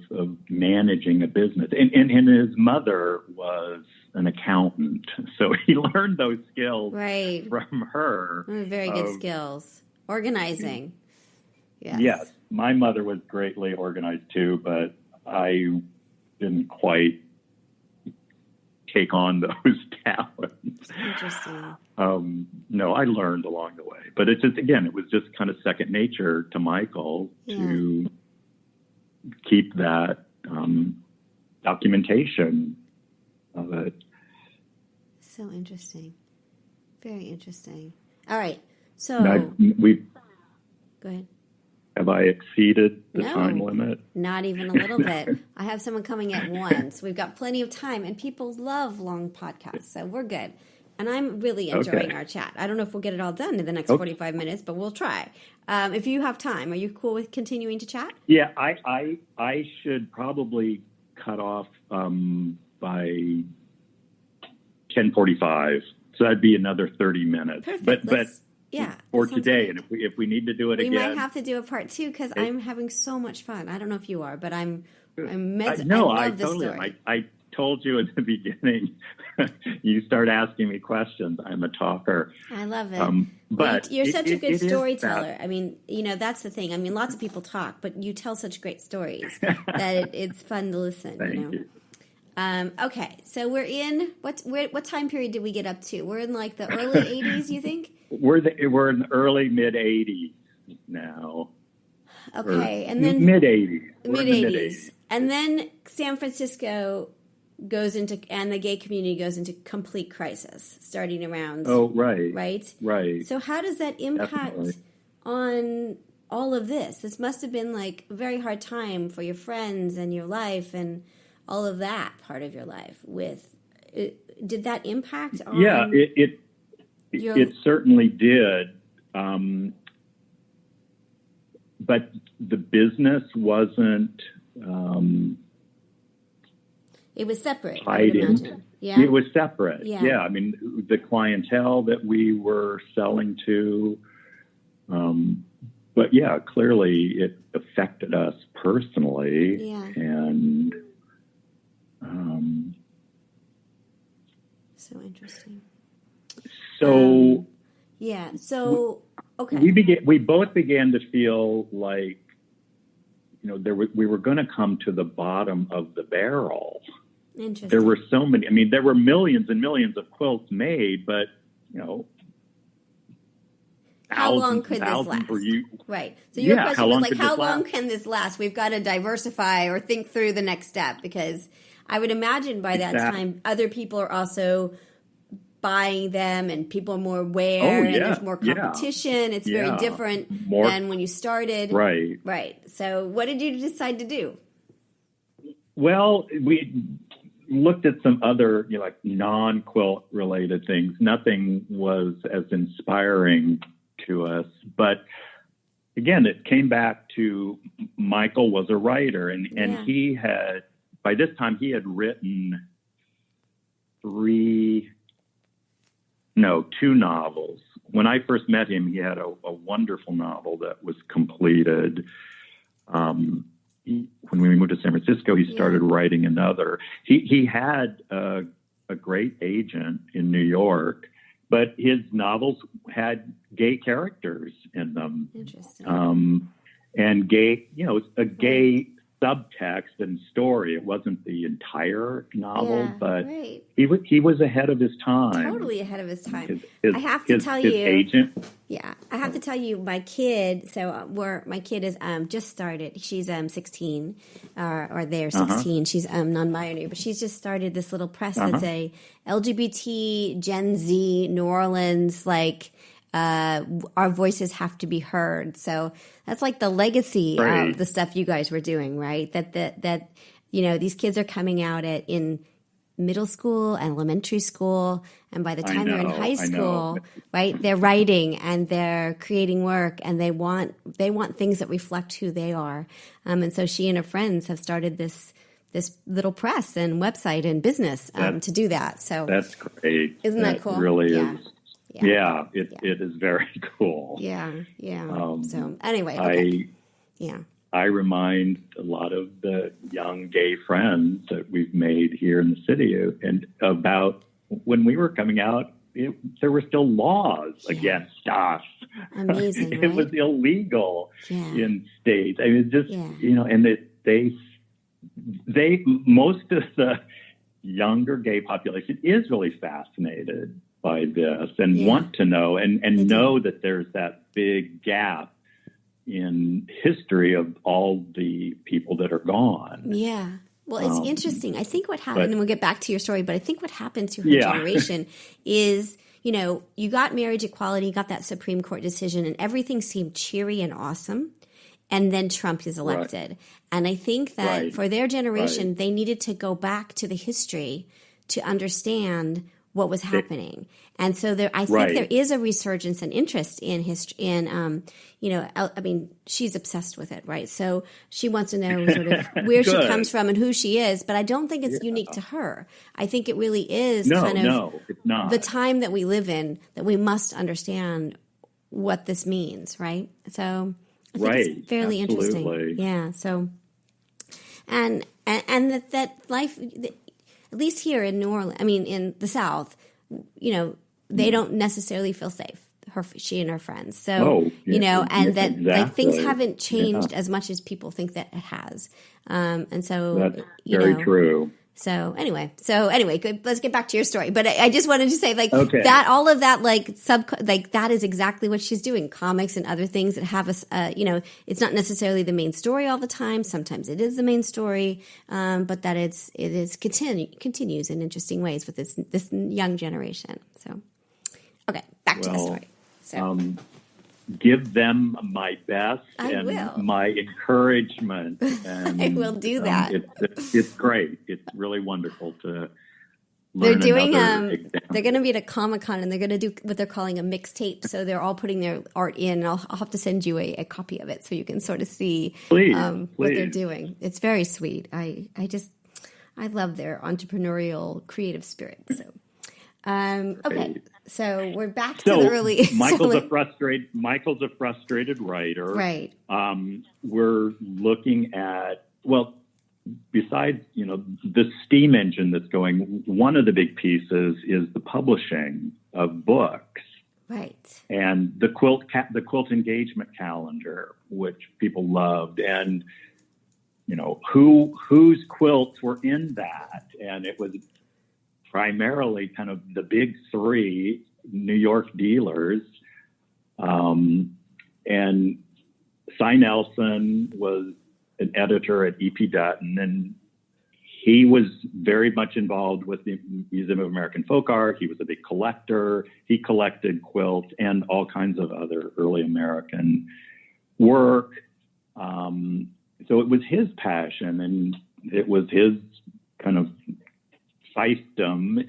managing a business. And his mother was an accountant. So he learned those skills from her. Very good skills. Organizing. Yes. My mother was greatly organized too, but I didn't quite take on those talents. Interesting. No, I learned along the way, but it was just kind of second nature to Michael to keep that documentation of it. So interesting. Very interesting. All right. So Now, go ahead. have I exceeded the No, time limit? not even a little bit. I have someone coming at 1, so we've got plenty of time, and people love long podcasts, so we're good. And I'm really enjoying our chat. I don't know if we'll get it all done in the next 45 minutes, but we'll try. If you have time, are you cool with continuing to chat? Yeah, I should probably cut off by 10:45, so that'd be another 30 minutes. Perfect. But yeah, for today, and if we need to do it again, we might have to do a part 2 because I'm having so much fun. I don't know if you are, but I love this story. I told you at the beginning, you start asking me questions. I'm a talker. I love it. But you're such a good storyteller. I mean, that's the thing. I mean, lots of people talk, but you tell such great stories that it's fun to listen. Thank you. Okay, so we're in what time period did we get up to? We're in like the early 80s, you think? We're in the early mid 80s now. Okay, and then mid 80s. Mid 80s, and then San Francisco goes into, and the gay community goes into complete crisis starting around. Oh, right. Right. So how does that impact on all of this? This must have been like a very hard time for your friends and your life and all of that part of your life. Did that impact on? Yeah, it certainly did. But the business wasn't. It was separate. Tied in. Yeah. It was separate. Yeah. I mean, the clientele that we were selling to. But yeah, clearly it affected us personally. Yeah. And. So interesting. So. So. Okay. We both began to feel like, we were going to come to the bottom of the barrel. Interesting. There were so many. I mean, there were millions and millions of quilts made, but how long could this last? Right. So your question was like, how long can this last? We've got to diversify or think through the next step, because I would imagine by that time other people are also buying them and people are more aware and there's more competition. It's very different than when you started. Right. So what did you decide to do? Well, we looked at some other, like non-quilt related things. Nothing was as inspiring to us. But again, it came back to Michael was a writer and he had, by this time he had written 2 novels. When I first met him, he had a wonderful novel that was completed. When we moved to San Francisco, he started writing another. He had a great agent in New York, but his novels had gay characters in them. Interesting. And gay, a gay subtext and story. It wasn't the entire novel, but he was ahead of his time. Totally ahead of his time. I have to tell you, agent. Yeah, I have to tell you, my kid. So my kid is just started. She's 16, or they're 16. She's non-binary, but she's just started this little press that's a LGBT Gen Z New Orleans our voices have to be heard. So that's like the legacy of the stuff you guys were doing, right? That these kids are coming out in middle school and elementary school, and by the time they're in high school, right, they're writing and they're creating work, and they want things that reflect who they are. And so she and her friends have started this little press and website and business to do that. So that's great. Isn't that cool? Really is. Yeah, it is very cool. Yeah. So anyway, I remind a lot of the young gay friends that we've made here in the city and about when we were coming out, there were still laws against us. Amazing, It was illegal in states. I mean, just, and they most of the younger gay population is really fascinated by this and want to know and know that there's that big gap in history of all the people that are gone. Yeah. Well, it's interesting. I think what happened, and we'll get back to your story, but I think what happened to her generation is, you got marriage equality, you got that Supreme Court decision, and everything seemed cheery and awesome. And then Trump is elected. Right. And I think that for their generation, they needed to go back to the history to understand what was happening. And so I think there is a resurgence and interest in history, she's obsessed with it, right? So she wants to know sort of where she comes from and who she is, but I don't think it's unique to her. I think it really is it's not. The time that we live in, that we must understand what this means, right? So I think it's fairly interesting. Yeah. So, and that life, at least here in New Orleans, in the South, they don't necessarily feel safe. She and her friends. So, that things haven't changed as much as people think that it has. And so that's very true. So anyway, good. Let's get back to your story. But I just wanted to say, that all of that, that is exactly what she's doing. Comics and other things that have us, it's not necessarily the main story all the time. Sometimes it is the main story, but that it continues in interesting ways with this young generation. So, okay, back to the story. So. Give them my best and my encouragement. And, I will do that. It's great. It's really wonderful to learn. They're doing. Example. They're going to be at a Comic-Con, and they're going to do what they're calling a mixtape. So they're all putting their art in. And I'll have to send you a copy of it so you can sort of see what they're doing. It's very sweet. I love their entrepreneurial, creative spirit. So, okay. So we're back to the early. Michael's a frustrated writer. Right. We're looking at, besides, the steam engine that's going, one of the big pieces is the publishing of books. Right. And the quilt engagement calendar, which people loved, and whose quilts were in that, and it was primarily kind of the big three New York dealers. And Cy Nelson was an editor at E.P. Dutton, and he was very much involved with the Museum of American Folk Art. He was a big collector. He collected quilts and all kinds of other early American work. So it was his passion, and it was his kind of fiefdom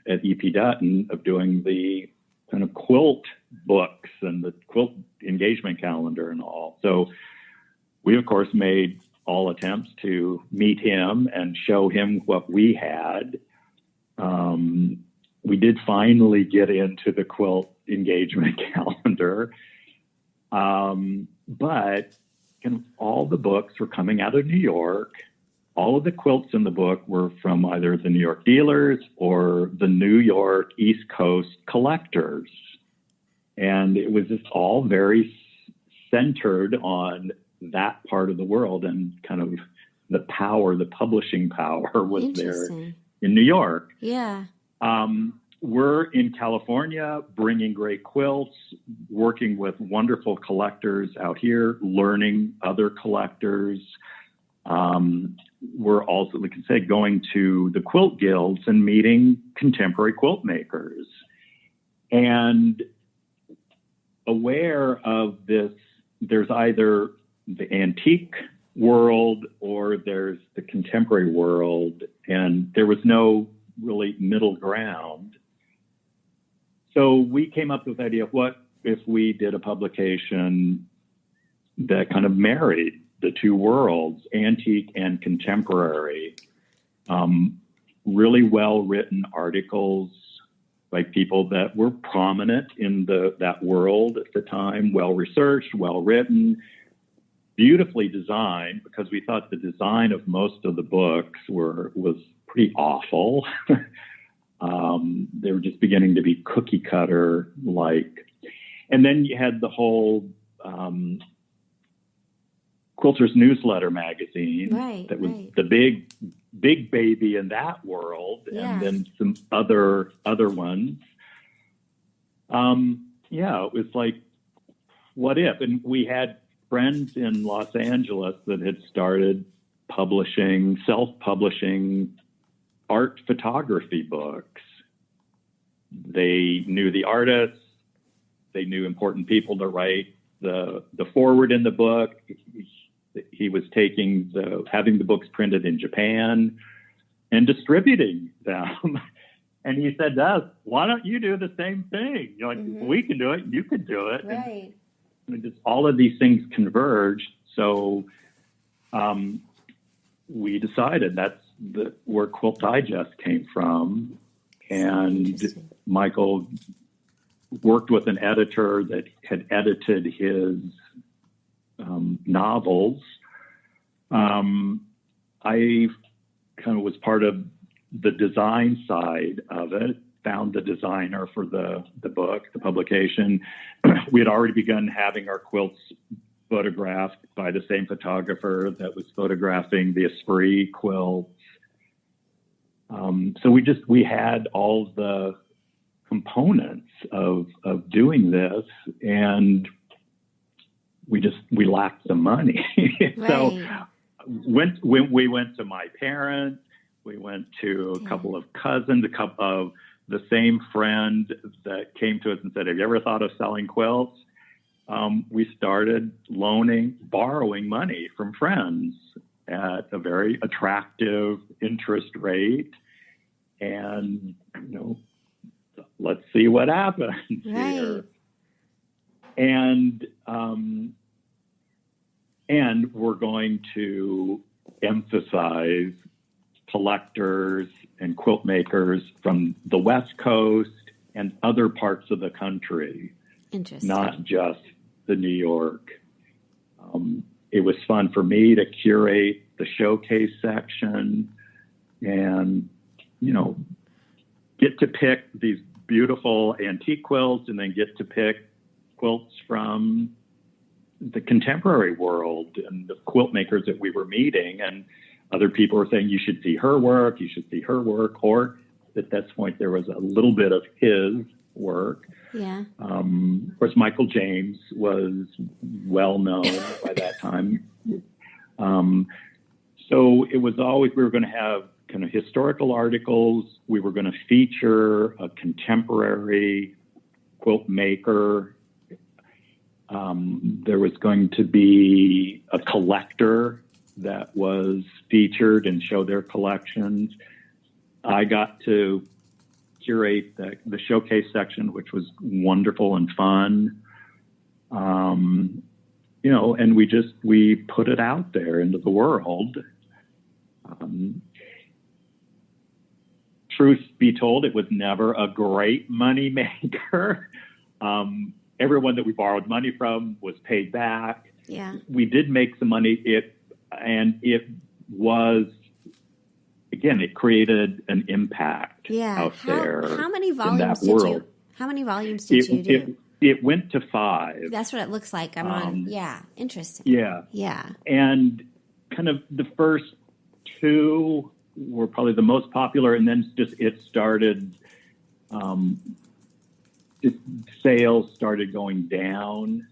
at E.P. Dutton of doing the kind of quilt books and the quilt engagement calendar and all. So we, of course, made all attempts to meet him and show him what we had. We did finally get into the quilt engagement calendar. But all the books were coming out of New York. All of the quilts in the book were from either the New York dealers or the New York East Coast collectors. And it was just all very centered on that part of the world, and kind of the publishing power was there in New York. Yeah. We're in California bringing great quilts, working with wonderful collectors out here, learning other collectors. We're also, we can say, going to the quilt guilds and meeting contemporary quilt makers, and aware of this. There's either the antique world or there's the contemporary world, and there was no really middle ground. So we came up with the idea of what if we did a publication that kind of married the two worlds, antique and contemporary. Really well-written articles by people that were prominent in that world at the time, well-researched, well-written, beautifully designed, because we thought the design of most of the books was pretty awful. They were just beginning to be cookie cutter like. And then you had the whole Quilter's Newsletter magazine, that was the big baby in that world, and then some other ones. It was like, what if? And we had friends in Los Angeles that had started self-publishing art photography books. They knew the artists. They knew important people to write the foreword in the book. He was having the books printed in Japan and distributing them. And he said to us, why don't you do the same thing? You're like, we can do it. You could do it. Right. And just all of these things converged. So we decided that's where Quilt Digest came from. And Michael worked with an editor that had edited his novels. I kind of was part of the design side of it, found the designer for the book, the publication. We had already begun having our quilts photographed by the same photographer that was photographing the Esprit quilts. So we had all the components of doing this, and we lacked the money. Right. So when we went to my parents, we went to a couple of cousins, a couple of the same friend that came to us and said, have you ever thought of selling quilts? We started borrowing money from friends at a very attractive interest rate. And, let's see what happens here. And we're going to emphasize collectors and quilt makers from the West Coast and other parts of the country. Interesting. Not just the New York. It was fun for me to curate the showcase section and, get to pick these beautiful antique quilts and then get to pick quilts from the contemporary world and the quilt makers that we were meeting. And other people were saying, you should see her work, or at this point there was a little bit of his work. Yeah. Of course, Michael James was well known by that time. So it was always, we were going to have kind of historical articles. We were going to feature a contemporary quilt maker. There was going to be a collector that was featured and show their collections. I got to curate the showcase section, which was wonderful and fun. And we put it out there into the world. Truth be told, it was never a great money maker. Everyone that we borrowed money from was paid back. Yeah. We did make some money. It created an impact out there. How many volumes did you do? It went to 5. That's what it looks like. I'm on. Yeah. Interesting. Yeah. Yeah. And kind of the first 2 were probably the most popular, and then it started. Sales started going down.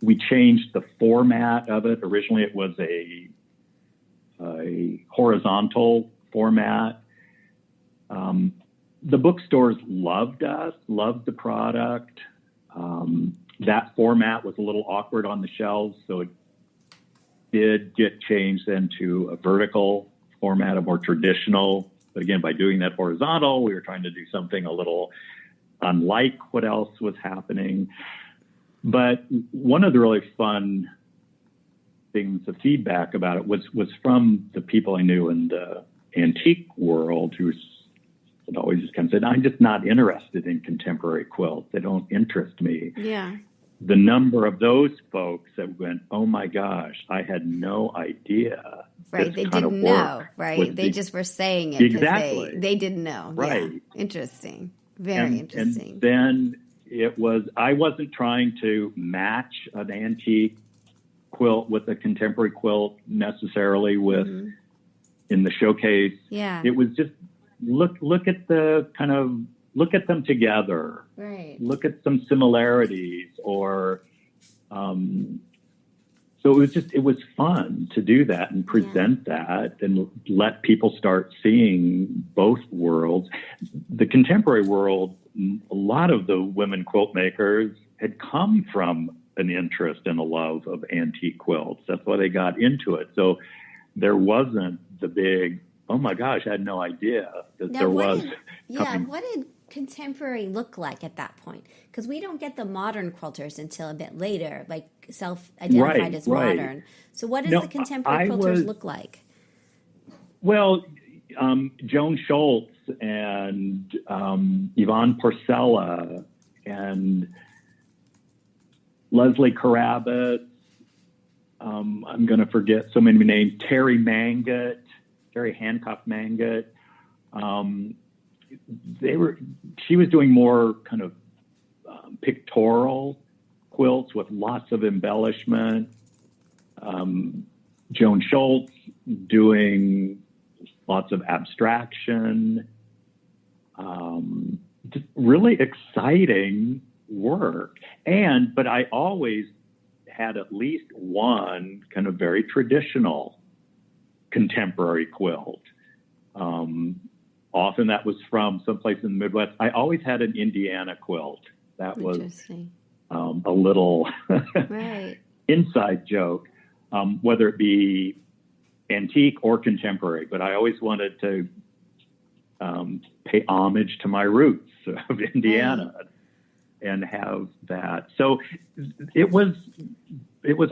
We changed the format of it. Originally, it was a horizontal format. The bookstores loved us, loved the product. That format was a little awkward on the shelves, so it did get changed then to a vertical format, a more traditional. But again, by doing that horizontal, we were trying to do something a little unlike what else was happening. But one of the really fun things, the feedback about it was from the people I knew in the antique world who would always just kind of said, I'm just not interested in contemporary quilts. They don't interest me. Yeah. The number of those folks that went, oh my gosh, I had no idea. Right. They didn't know. Right. They just were saying it. Exactly. They didn't know. Right. Yeah. Interesting. Very interesting. And then I wasn't trying to match an antique quilt with a contemporary quilt necessarily in the showcase. Yeah. It was just look at them together. Right. Look at some similarities or So it was fun to do that and present that and let people start seeing both worlds. The contemporary world, a lot of the women quilt makers had come from an interest and a love of antique quilts. That's why they got into it. So there wasn't the big, oh my gosh, I had no idea that now, there was. What did contemporary look like at that point? Because we don't get the modern quilters until a bit later, like self-identified as modern. So what does the contemporary quilters look like? Well, Joan Schultz and Yvonne Porcella and Leslie Kiracofe. I'm going to forget so many names. Terry Hancock Mangott. She was doing more kind of pictorial quilts with lots of embellishment. Joan Schultz doing lots of abstraction. Just really exciting work. But I always had at least one kind of very traditional contemporary quilt. Often that was from someplace in the Midwest. I always had an Indiana quilt. That was a little inside joke, whether it be antique or contemporary. But I always wanted to pay homage to my roots of Indiana and have that. So it was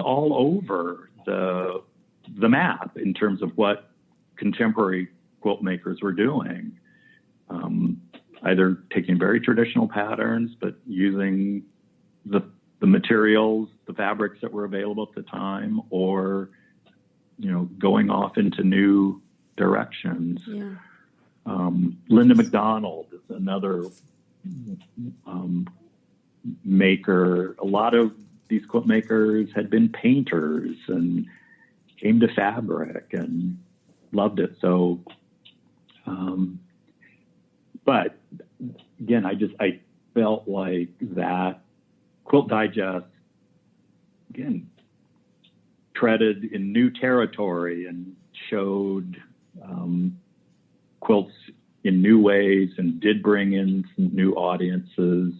all over the map in terms of what contemporary quilt makers were doing, either taking very traditional patterns, but using the materials, the fabrics that were available at the time, or, going off into new directions. Yeah. Linda McDonald is another maker. A lot of these quilt makers had been painters and came to fabric and loved it. So, but again, I felt like that Quilt Digest, again, treaded in new territory and showed quilts in new ways and did bring in some new audiences.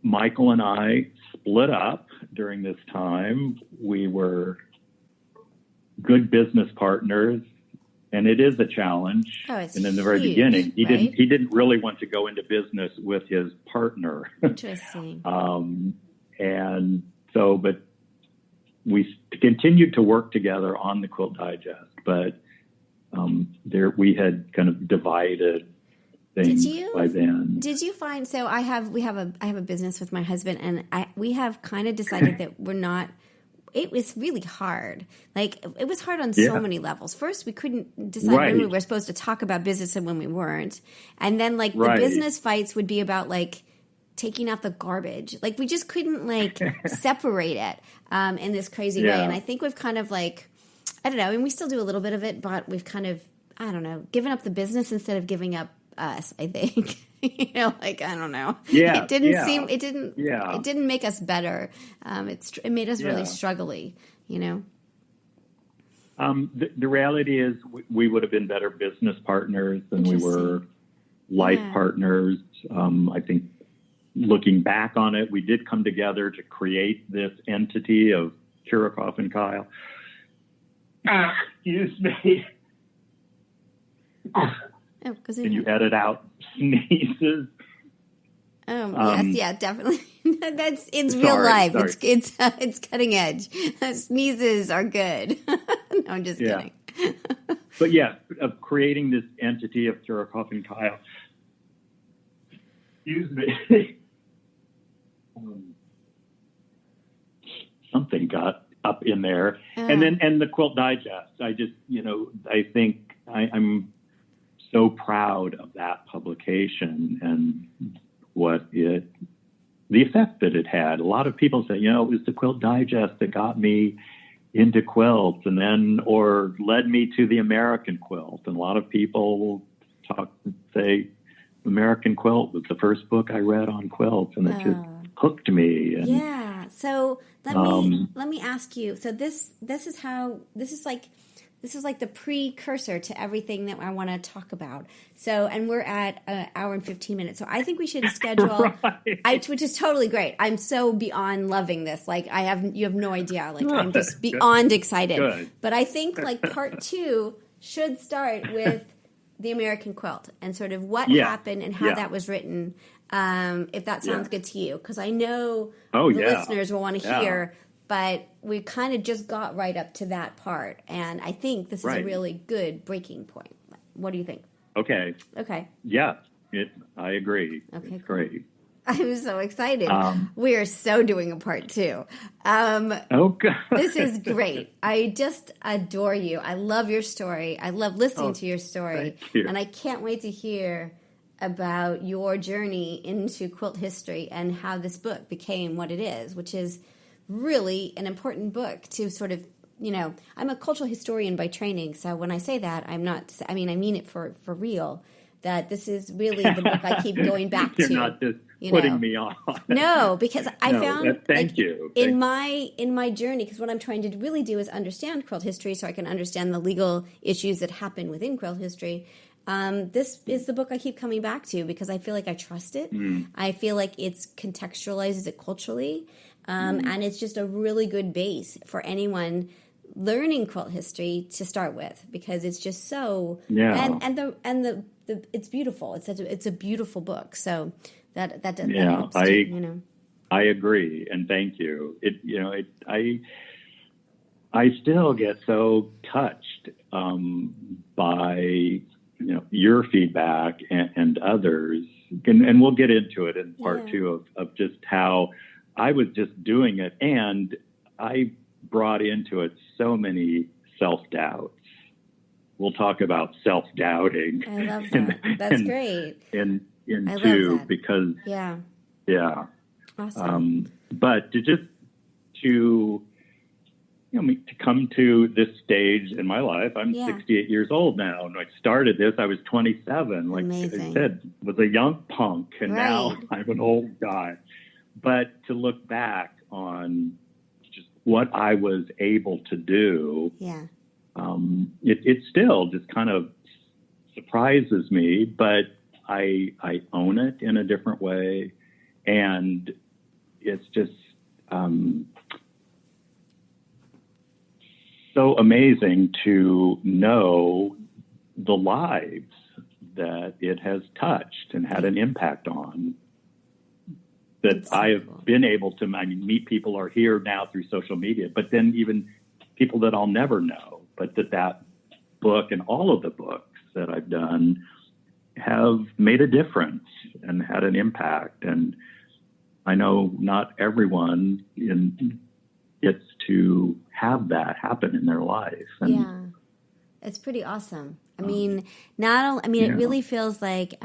Michael and I split up during this time. We were good business partners, and it is a challenge. And in the very beginning, he didn't really want to go into business with his partner. Interesting. But we continued to work together on the Quilt Digest, but we had kind of divided things by then. Did you find, so I have a business with my husband, and we have kind of decided that we're not, it was really hard. Like, it was hard on so many levels. First, we couldn't decide when we were supposed to talk about business and when we weren't. And then, the business fights would be about, taking out the garbage. We just couldn't, separate it in this crazy way. And I think we've kind of, I don't know, and we still do a little bit of it, but we've kind of, I don't know, given up the business instead of giving up us, I think. I don't know. Yeah. It didn't make us better. It made us really struggly, The reality is we would have been better business partners than we were life partners. I think looking back on it, we did come together to create this entity of Kiracofe and Kyle. Excuse me. Can you edit out sneezes? Yes, definitely. It's real life. Sorry. It's cutting edge. Sneezes are good. No, I'm just kidding. But of creating this entity of Kiracofe and Kyle. Excuse me. Something got up in there, and the Quilt Digest. I just, I think I'm so proud of that publication and the effect that it had. A lot of people say, it was the Quilt Digest that got me into quilts or led me to the American quilt. And a lot of people say American Quilt was the first book I read on quilts, and it just hooked me. And, So let me ask you. So this is like the precursor to everything that I want to talk about. So, and we're at an hour and 15 minutes. So I think we should schedule, which is totally great. I'm so beyond loving this. Like you have no idea. Like I'm just beyond excited. Good. But I think like part 2 should start with the American quilt and sort of what happened and how that was written. If that sounds good to you, because I know listeners will want to hear. But we kind of just got right up to that part. And I think this is a really good breaking point. What do you think? Okay. Yeah, I agree. Okay, it's great. I'm so excited. We are so doing a part 2. Oh, God. This is great. I just adore you. I love your story. I love listening to your story. Thank you. And I can't wait to hear about your journey into quilt history and how this book became what it is, which is really an important book to sort of, I'm a cultural historian by training. So when I say that, I mean it for real, that this is really the book I keep going back to. You're not just putting me on. No, because I found thank you. In my journey, because what I'm trying to really do is understand quilt history so I can understand the legal issues that happen within quilt history. This is the book I keep coming back to because I feel like I trust it. I feel like it's contextualizes it culturally. And it's just a really good base for anyone learning quilt history to start with, because it's just so and it's beautiful. It's a beautiful book. So that helps too, I agree, and thank you. I still get so touched by your feedback and others, and we'll get into it in part 2 of just how I was just doing it, and I brought into it so many self-doubts. We'll talk about self-doubting. I love that. That's great. In 2, because awesome. But to come to this stage in my life, I'm 68 years old now, and I started this. I was 27, like Amazing. I said, was a young punk, and now I'm an old guy. But to look back on just what I was able to do, it still just kind of surprises me, but I own it in a different way. And it's just so amazing to know the lives that it has touched and had an impact on. That I have been able to meet people are here now through social media, but then even people that I'll never know, but that book and all of the books that I've done have made a difference and had an impact. And I know not everyone gets to have that happen in their life. And, it's pretty awesome. I mean, it really feels like,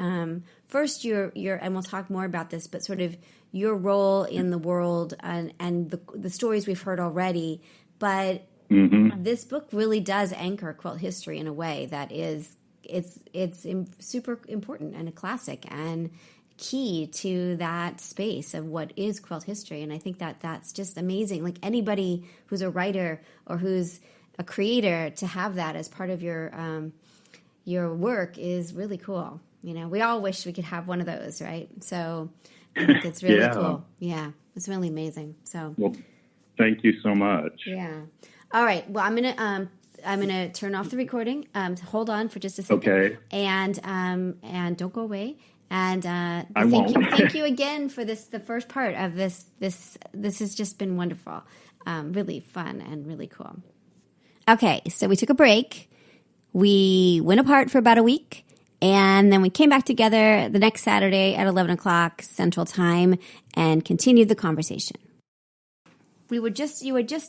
first you're, and we'll talk more about this, but sort of your role in the world and the stories we've heard already. But this book really does anchor quilt history in a way that is, it's super important and a classic and key to that space of what is quilt history. And I think that's just amazing. Like anybody who's a writer or who's a creator, to have that as part of your work is really cool. We all wish we could have one of those, right? So I think it's really cool. Yeah, it's really amazing. So, well, thank you so much. Yeah. All right. Well, I'm gonna turn off the recording. Hold on for just a second. Okay. And don't go away. And I won't. Thank you again for this. The first part of this has just been wonderful. Really fun and really cool. Okay, so we took a break. We went apart for about a week, and then we came back together the next Saturday at 11 o'clock Central Time and continued the conversation. We were just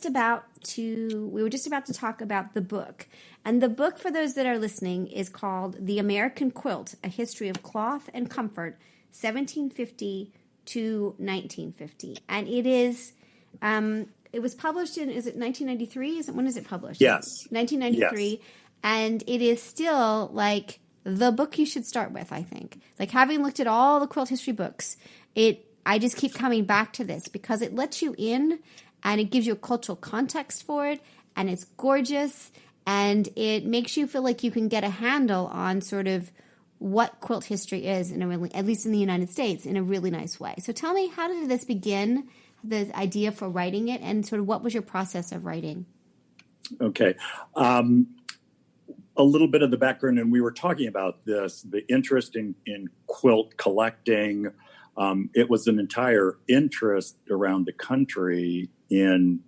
about to talk about the book. And the book, for those that are listening, is called The American Quilt, A History of Cloth and Comfort, 1750 to 1950. And it is... it was published in, is it 1993? When is it published? Yes. 1993. Yes. And it is still like the book you should start with, I think. Like having looked at all the quilt history books, it I just keep coming back to this because it lets you in and it gives you a cultural context for it, and it's gorgeous, and it makes you feel like you can get a handle on sort of what quilt history is in a really, at least in the United States, in a really nice way. So tell me, how did this begin, the idea for writing it, and sort of what was your process of writing? Okay. A little bit of the background, and we were talking about this, the interest in quilt collecting. It was an entire interest around the country in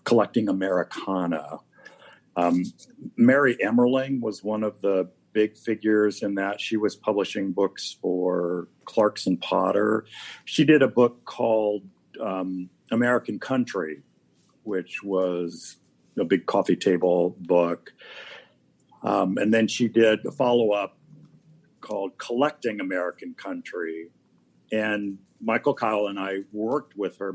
collecting Americana. Mary Emmerling was one of the big figures in that. She was publishing books for Clarkson Potter. She did a book called American Country, which was a big coffee table book. And then she did a follow-up called Collecting American Country. And Michael Kyle and I worked with her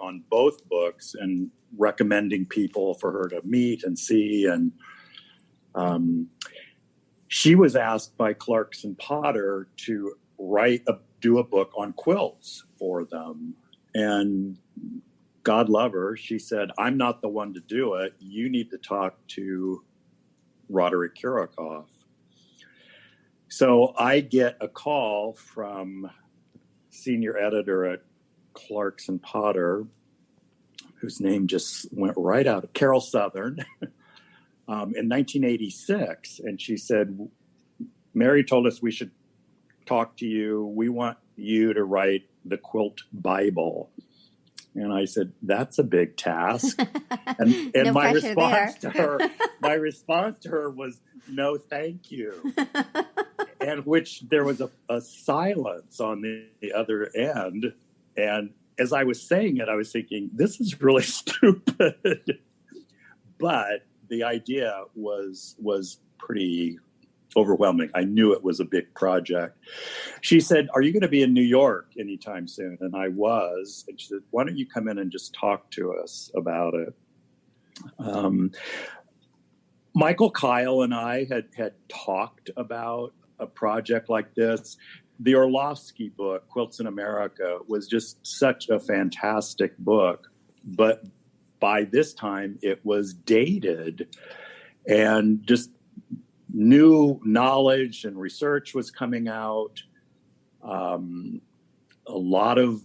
on both books and recommending people for her to meet and see. And she was asked by Clarkson Potter to do a book on quilts for them. And God love her, she said, I'm not the one to do it. You need to talk to Roderick Kiracofe. So I get a call from senior editor at Clarkson Potter, whose name just went right out, Carol Southern, in 1986. And she said, Mary told us we should talk to you. We want you to write the Quilt Bible. And I said, that's a big task. And No my response to her was, no, thank you. And which there was a silence on the other end. And as I was saying it, I was thinking, this is really stupid. But the idea was pretty overwhelming. I knew it was a big project. She said, are you going to be in New York anytime soon? And I was. And she said, why don't you come in and just talk to us about it? Michael Kyle and I had talked about a project like this. The Orlovsky book, Quilts in America, was just such a fantastic book. But by this time, it was dated, and just new knowledge and research was coming out. A lot of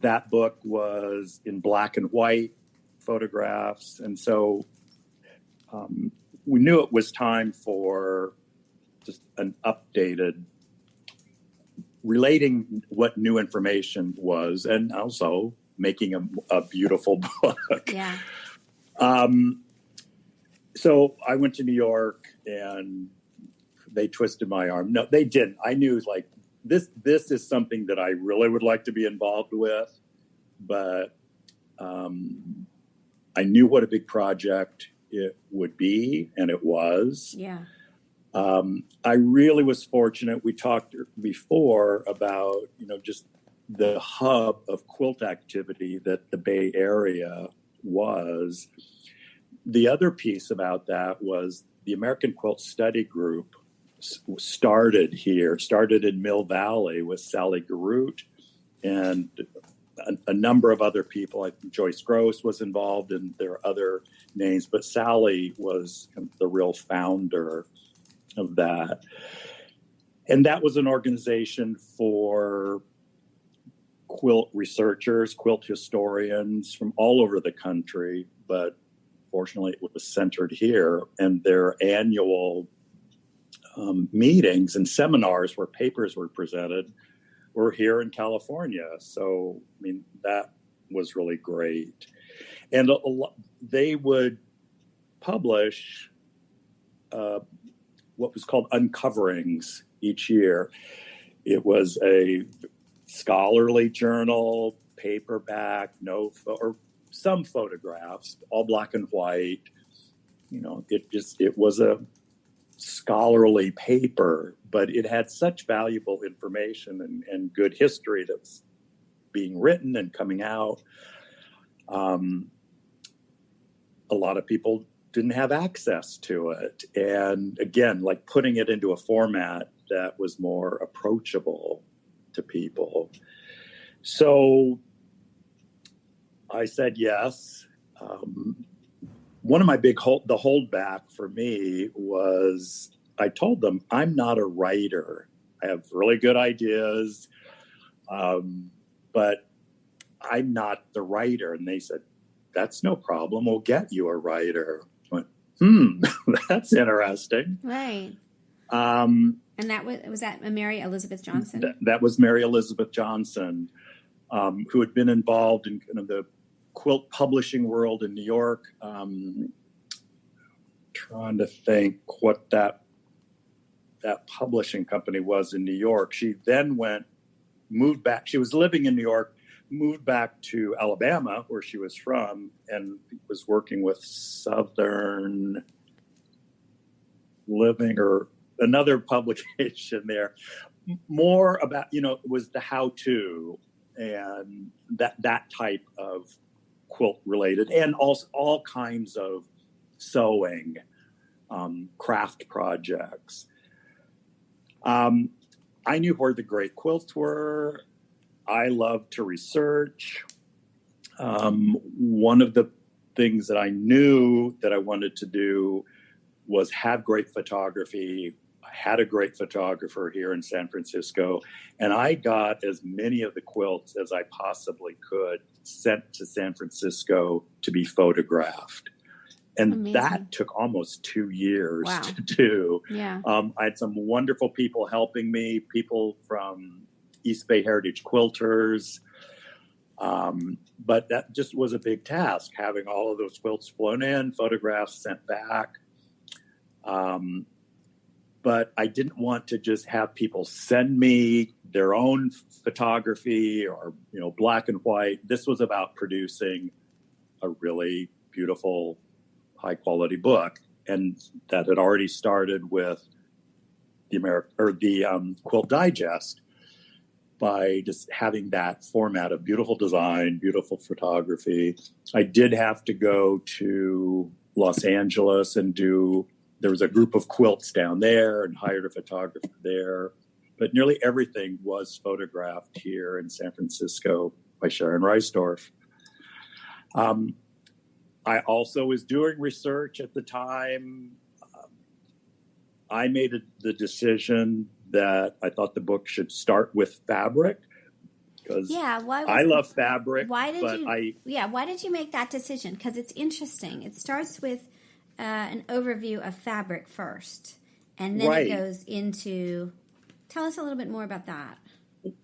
that book was in black and white photographs. And so we knew it was time for just an updated, relating what new information was, and also making a beautiful book. Yeah. So I went to New York and they twisted my arm. No, they didn't. I knew like this is something that I really would like to be involved with, but I knew what a big project it would be, and it was. Yeah. I really was fortunate. We talked before about, just the hub of quilt activity that the Bay Area was. The other piece about that was the American Quilt Study Group started in Mill Valley with Sally Garroot and a number of other people. Like Joyce Gross was involved, and there are other names, but Sally was the real founder of that. And that was an organization for quilt researchers, quilt historians from all over the country, but fortunately it was centered here. And their annual meetings and seminars where papers were presented were here in California. So, that was really great. And they would publish what was called uncoverings each year. It was a scholarly journal, paperback, or some photographs, all black and white. It was a scholarly paper, but it had such valuable information and good history that was being written and coming out. A lot of people didn't have access to it. And again, like putting it into a format that was more approachable to people. So I said yes. One of my the holdback for me was I told them I'm not a writer. I have really good ideas, but I'm not the writer. And they said, that's no problem. We'll get you a writer. I went, that's interesting. Right. And that was that Mary Elizabeth Johnson? That was Mary Elizabeth Johnson, who had been involved in kind of the quilt publishing world in New York. Trying to think what that publishing company was in New York. She then moved back. She was living in New York, moved back to Alabama, where she was from, and was working with Southern Living or another publication there. More about, was the how-to and that type of quilt related, and also all kinds of sewing, craft projects. I knew where the great quilts were. I love to research. One of the things that I knew that I wanted to do was have great photography. I had a great photographer here in San Francisco, and I got as many of the quilts as I possibly could sent to San Francisco to be photographed. And Amazing. That took almost 2 years to do. Yeah. I had some wonderful people helping me, people from East Bay Heritage Quilters. But that just was a big task, having all of those quilts flown in, photographs sent back. But I didn't want to just have people send me their own photography or, black and white. This was about producing a really beautiful, high quality book. And that had already started with the Quilt Digest by just having that format of beautiful design, beautiful photography. I did have to go to Los Angeles and there was a group of quilts down there and hired a photographer there. But nearly everything was photographed here in San Francisco by Sharon Reisdorf. I also was doing research at the time. I made the decision that I thought the book should start with fabric because I love fabric. Why did you make that decision? Because it's interesting. It starts with an overview of fabric first, and then it goes into. Tell us a little bit more about that.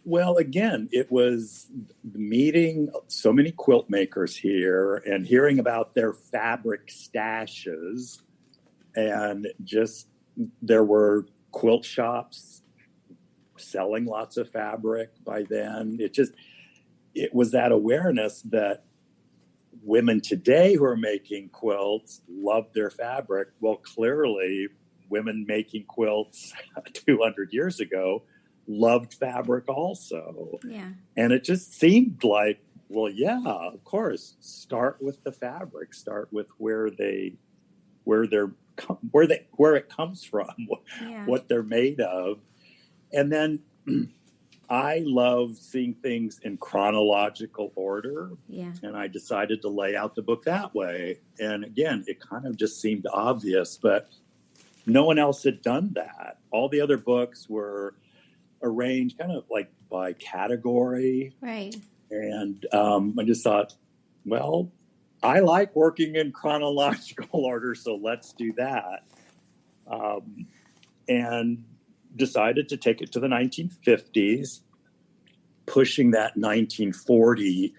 Well, again, it was meeting so many quilt makers here and hearing about their fabric stashes, and just there were quilt shops selling lots of fabric by then. It was that awareness that women today who are making quilts love their fabric. Well, clearly women making quilts 200 years ago loved fabric also. Yeah. And it just seemed like, well, yeah, of course, start with the fabric, start with where it comes from, what they're made of. And then I love seeing things in chronological order. Yeah. And I decided to lay out the book that way. And again, it kind of just seemed obvious, but no one else had done that. All the other books were arranged kind of like by category. Right. And I just thought, well, I like working in chronological order, so let's do that. And decided to take it to the 1950s, pushing that 1940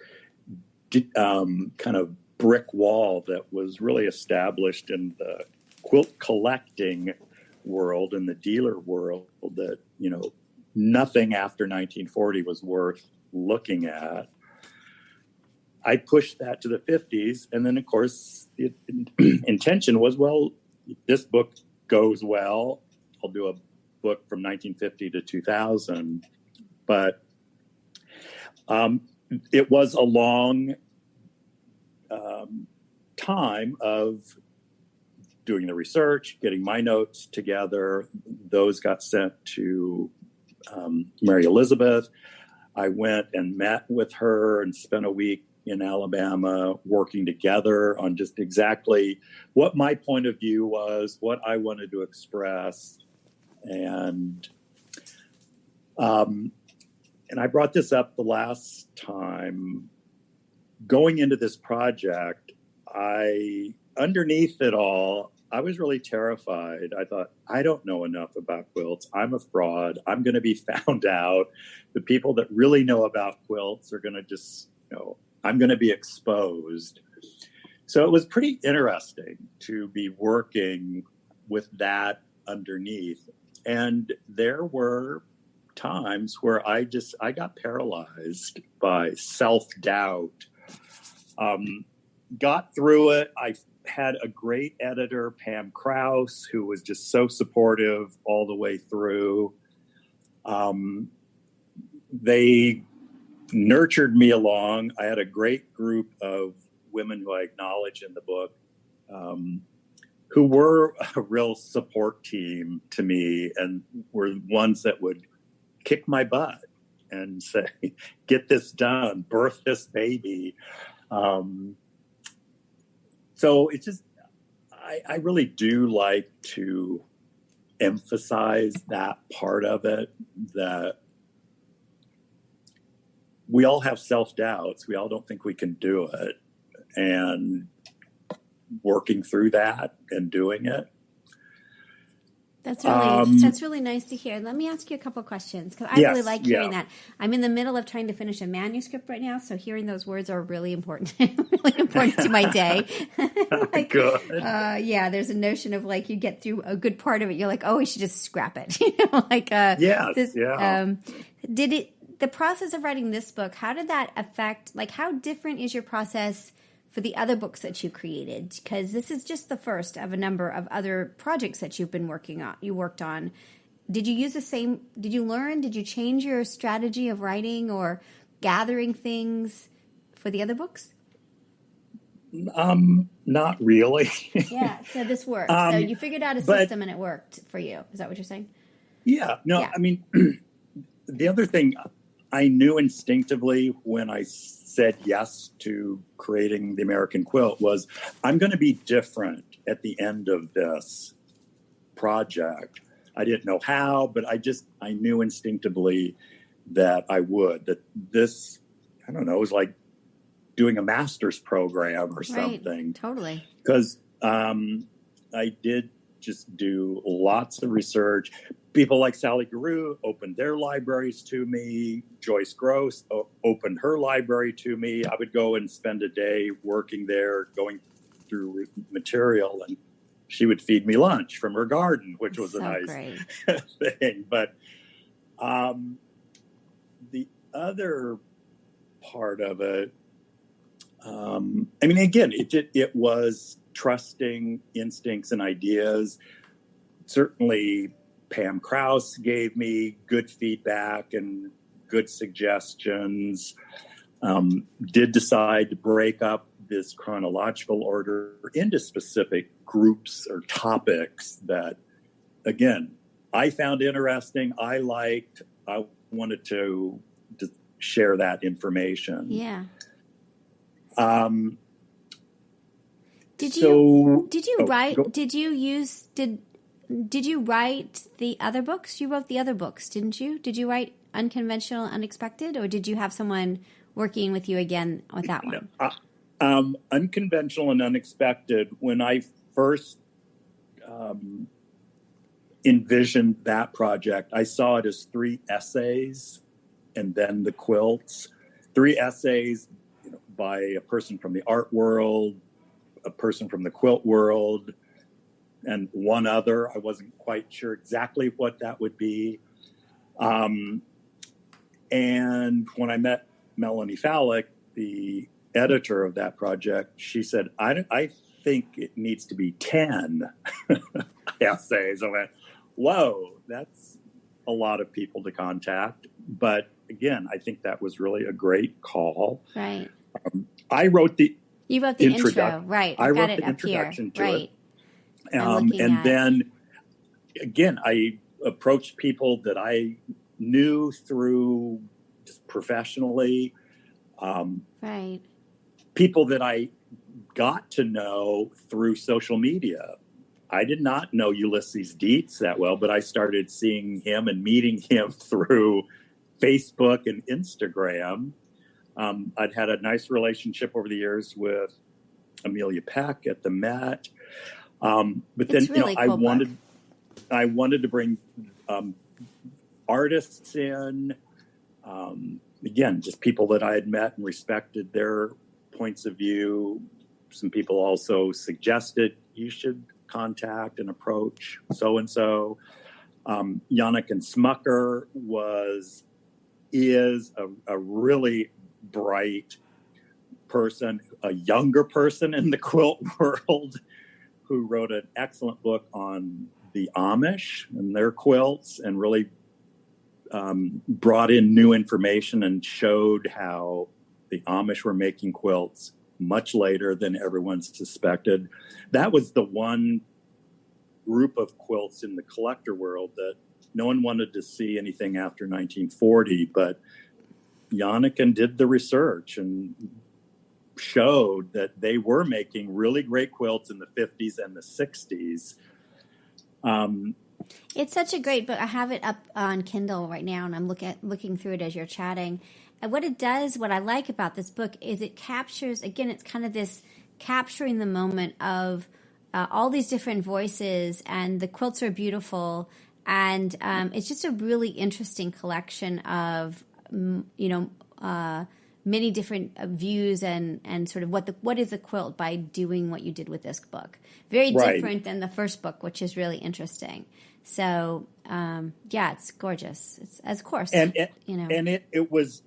kind of brick wall that was really established in the quilt collecting world and the dealer world that, nothing after 1940 was worth looking at. I pushed that to the 50s. And then, of course, intention was, well, this book goes well. I'll do a book from 1950 to 2000. But it was a long time of doing the research, getting my notes together. Those got sent to Mary Elizabeth. I went and met with her and spent a week in Alabama working together on just exactly what my point of view was, what I wanted to express. And I brought this up the last time. Going into this project, underneath it all, I was really terrified. I thought, I don't know enough about quilts. I'm a fraud. I'm going to be found out. The people that really know about quilts are going to just, I'm going to be exposed. So it was pretty interesting to be working with that underneath. And there were times where I got paralyzed by self-doubt. Got through it. I had a great editor, Pam Krause, who was just so supportive all the way through. They nurtured me along. I had a great group of women who I acknowledge in the book, who were a real support team to me and were ones that would kick my butt and say, get this done, birth this baby. So it's just, I really do like to emphasize that part of it, that we all have self-doubts. We all don't think we can do it. And working through that and doing it. That's really nice to hear. Let me ask you a couple questions, because I really like hearing that. I'm in the middle of trying to finish a manuscript right now, so hearing those words are really important, really important to my day. Good. There's a notion of you get through a good part of it, you're like, oh, we should just scrap it. The process of writing this book, how did that affect? How different is your process for the other books that you created? Because this is just the first of a number of other projects that you've been working on. You worked on. Did you use the same? Did you learn? Did you change your strategy of writing or gathering things for the other books? Not really. Yeah. So this worked. So you figured out a system and it worked for you. Is that what you're saying? Yeah. No. Yeah. I mean, the other thing I knew instinctively when I said yes to creating the American Quilt was, I'm going to be different at the end of this project. I didn't know how, but I knew instinctively that I would, that this, I don't know, it was like doing a master's program or something. Right, totally. Because I did just do lots of research. People like Sally Garou opened their libraries to me. Joyce Gross opened her library to me. I would go and spend a day working there, going through material, and she would feed me lunch from her garden, which was a nice thing. But the other part of it, again, it was trusting instincts and ideas. Certainly, Pam Krause gave me good feedback and good suggestions. Did decide to break up this chronological order into specific groups or topics that, again, I found interesting, I liked. I wanted to share that information. Yeah. Did you write the other books? You wrote the other books, didn't you? Did you write Unconventional, Unexpected, or did you have someone working with you again with that one? Unconventional and Unexpected, when I first envisioned that project, I saw it as 3 essays and then the quilts. 3 essays by a person from the art world, a person from the quilt world, and one other. I wasn't quite sure exactly what that would be. And when I met Melanie Fallick, the editor of that project, she said, I think it needs to be 10 essays. I went, whoa, that's a lot of people to contact. But again, I think that was really a great call. Right. I wrote the You wrote the intro, right. I got wrote it the up introduction here. to Right. it. And then, again, I approached people that I knew through just professionally. Right. People that I got to know through social media. I did not know Ulysses Dietz that well, but I started seeing him and meeting him through Facebook and Instagram. I'd had a nice relationship over the years with Amelia Peck at the Met. But then, really cool I wanted to bring artists in, again, just people that I had met and respected their points of view. Some people also suggested you should contact and approach so-and-so. Yannick and Smucker is a really bright person, a younger person in the quilt world, who wrote an excellent book on the Amish and their quilts, and really brought in new information and showed how the Amish were making quilts much later than everyone suspected. That was the one group of quilts in the collector world that no one wanted to see anything after 1940, but Yannick did the research and showed that they were making really great quilts in the 50s and the 60s. It's such a great book. I have it up on Kindle right now, and I'm looking through it as you're chatting. And what it does, what I like about this book, is it captures, again, it's kind of this capturing the moment of all these different voices, and the quilts are beautiful, and it's just a really interesting collection of, many different views and sort of what is a quilt by doing what you did with this book. Very different than the first book, which is really interesting. So, it's gorgeous. It's, of course, and it was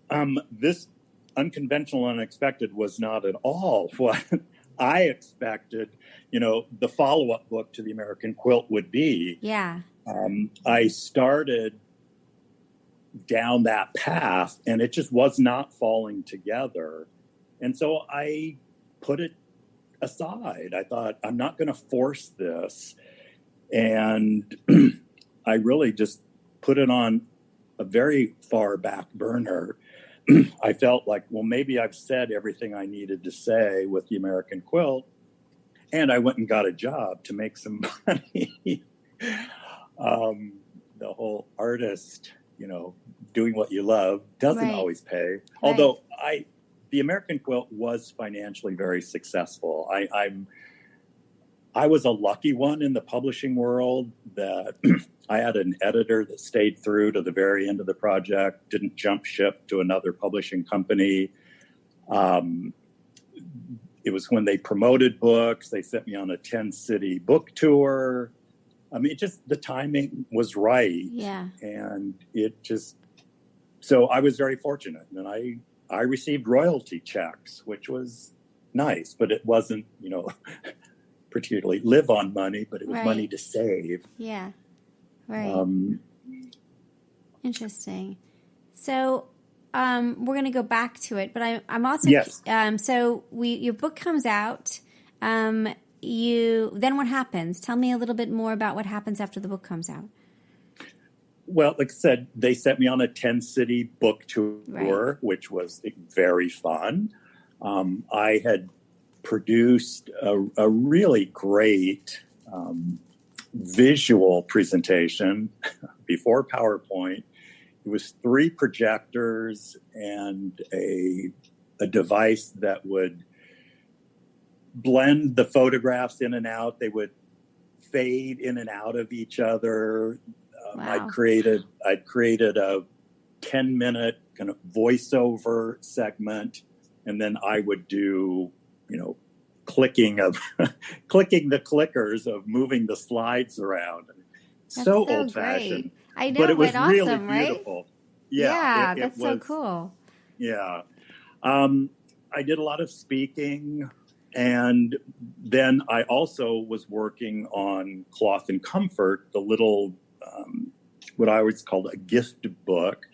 this unconventional, unexpected was not at all what I expected. The follow-up book to the American Quilt would be. Yeah. I started down that path, and it just was not falling together, and so I put it aside. I thought, I'm not going to force this. And I really just put it on a very far back burner. I felt like, well, maybe I've said everything I needed to say with the American Quilt. And I went and got a job to make some money. The whole artist, doing what you love doesn't always pay. Right. Although the American Quilt was financially very successful. I was a lucky one in the publishing world that I had an editor that stayed through to the very end of the project, didn't jump ship to another publishing company. It was when they promoted books. They sent me on a 10-city book tour. I mean, just the timing was right. Yeah. And so I was very fortunate. And I received royalty checks, which was nice, but it wasn't, particularly live on money, but it was money to save. Yeah. Right. Interesting. So we're going to go back to it, but I'm also your book comes out. Then what happens? Tell me a little bit more about what happens after the book comes out. Well, like I said, they sent me on a 10-city book tour, which was very fun. I had produced a really great visual presentation before PowerPoint. It was 3 projectors and a device that would blend the photographs in and out. They would fade in and out of each other. I'd created a 10-minute kind of voiceover segment, and then I would do clicking the clickers of moving the slides around. That's so old-fashioned. I know, but it was awesome, really right? beautiful. Yeah, it that's was, so cool. Yeah. I did a lot of speaking, and then I also was working on Cloth and Comfort, the little, what I always called a gift book,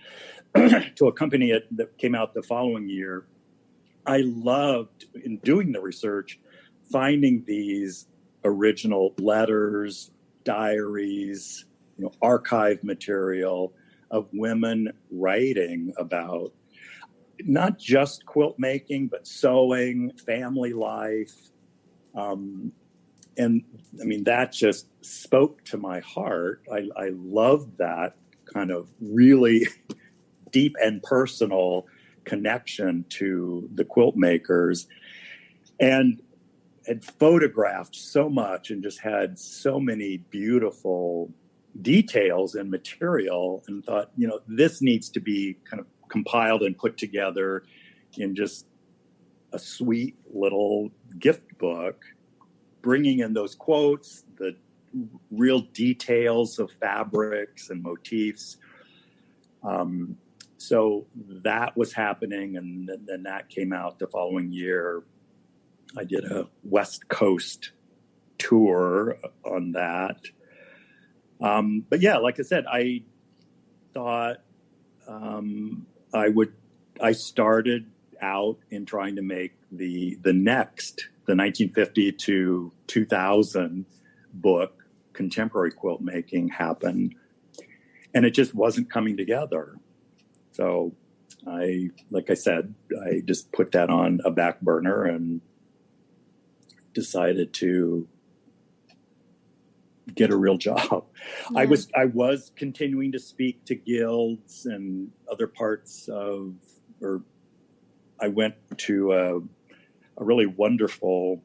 to a company that came out the following year. I loved, in doing the research, finding these original letters, diaries, archive material of women writing about not just quilt making, but sewing, family life. And I mean, that just spoke to my heart. I loved that kind of really deep and personal connection to the quilt makers, and had photographed so much and just had so many beautiful details and material, and thought, this needs to be kind of compiled and put together in just a sweet little gift book, bringing in those quotes, the real details of fabrics and motifs. So that was happening, and then that came out the following year. I did a West Coast tour on that. But yeah, like I said, I thought I started out in trying to make the 1950 to 2000 book, Contemporary Quilt Making, happen. And it just wasn't coming together. So like I said, I just put that on a back burner and decided to get a real job. Yeah. I was continuing to speak to guilds and other parts of, or I went to a really wonderful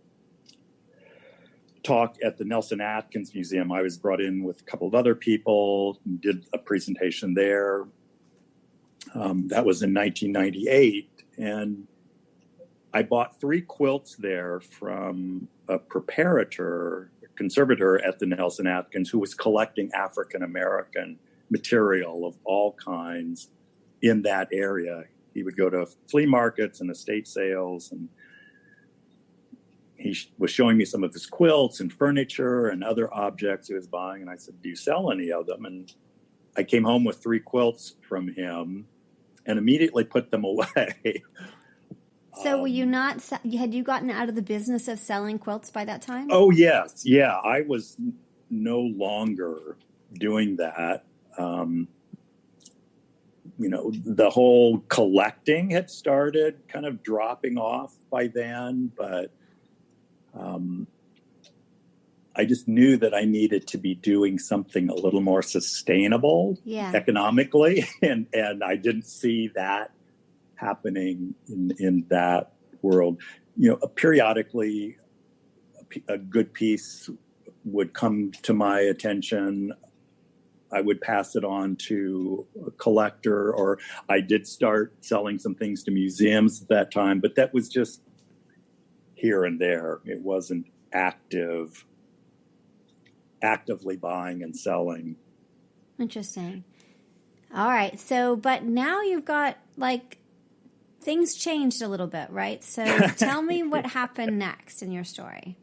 talk at the Nelson Atkins Museum. I was brought in with a couple of other people, did a presentation there. That was in 1998. And I bought 3 quilts there from a conservator at the Nelson Atkins, who was collecting African-American material of all kinds in that area. He would go to flea markets and estate sales, and he was showing me some of his quilts and furniture and other objects he was buying. And I said, "Do you sell any of them?" And I came home with 3 quilts from him and immediately put them away. So were you not, had you gotten out of the business of selling quilts by that time? Oh, yes. Yeah, I was no longer doing that. The whole collecting had started kind of dropping off by then, but I just knew that I needed to be doing something a little more sustainable economically, and I didn't see that happening in that world. Periodically a good piece would come to my attention. I would pass it on to a collector, or I did start selling some things to museums at that time, but that was just here and there. It wasn't actively buying and selling. Interesting. All right. So, but now you've got things changed a little bit, right? So tell me what happened next in your story.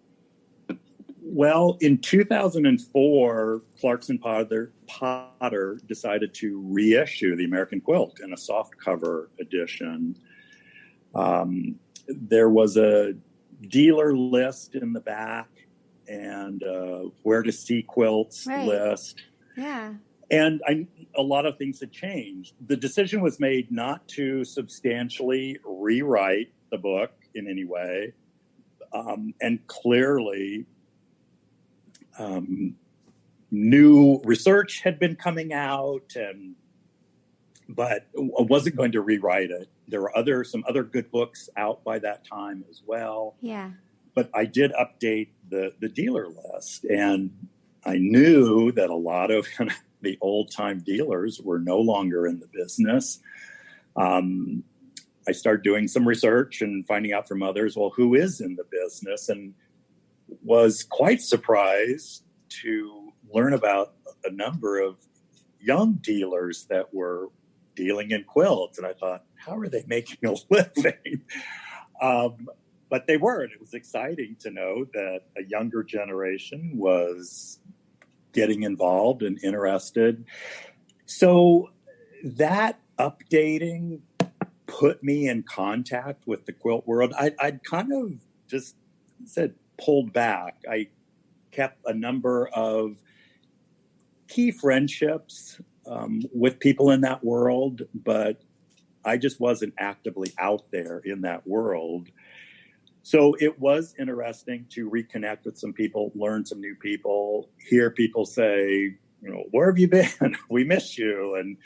Well, in 2004, Clarkson Potter decided to reissue the American Quilt in a softcover edition. There was a dealer list in the back and where to see quilts list. Yeah. And a lot of things had changed. The decision was made not to substantially rewrite the book in any way. And clearly, new research had been coming out, but I wasn't going to rewrite it. There were some other good books out by that time as well. Yeah. But I did update the dealer list, and I knew that a lot of the old-time dealers were no longer in the business. I started doing some research and finding out from others, well, who is in the business, and was quite surprised to learn about a number of young dealers that were dealing in quilts. And I thought, how are they making a living? But they weren't. It was exciting to know that a younger generation was getting involved and interested. So that updating put me in contact with the quilt world. I'd kind of just pulled back. I kept a number of key friendships with people in that world, but I just wasn't actively out there in that world. So it was interesting to reconnect with some people, learn some new people, hear people say, where have you been? We miss you, and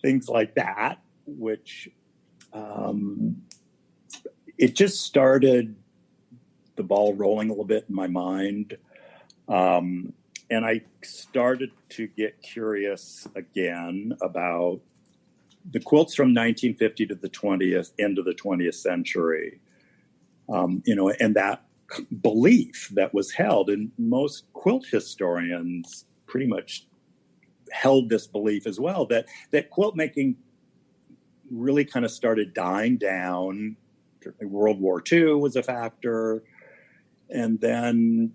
things like that, which it just started the ball rolling a little bit in my mind. And I started to get curious again about the quilts from 1950 to the end of the 20th century, and that belief that was held. And most quilt historians pretty much held this belief as well, that quilt making really kind of started dying down. World War II was a factor, and then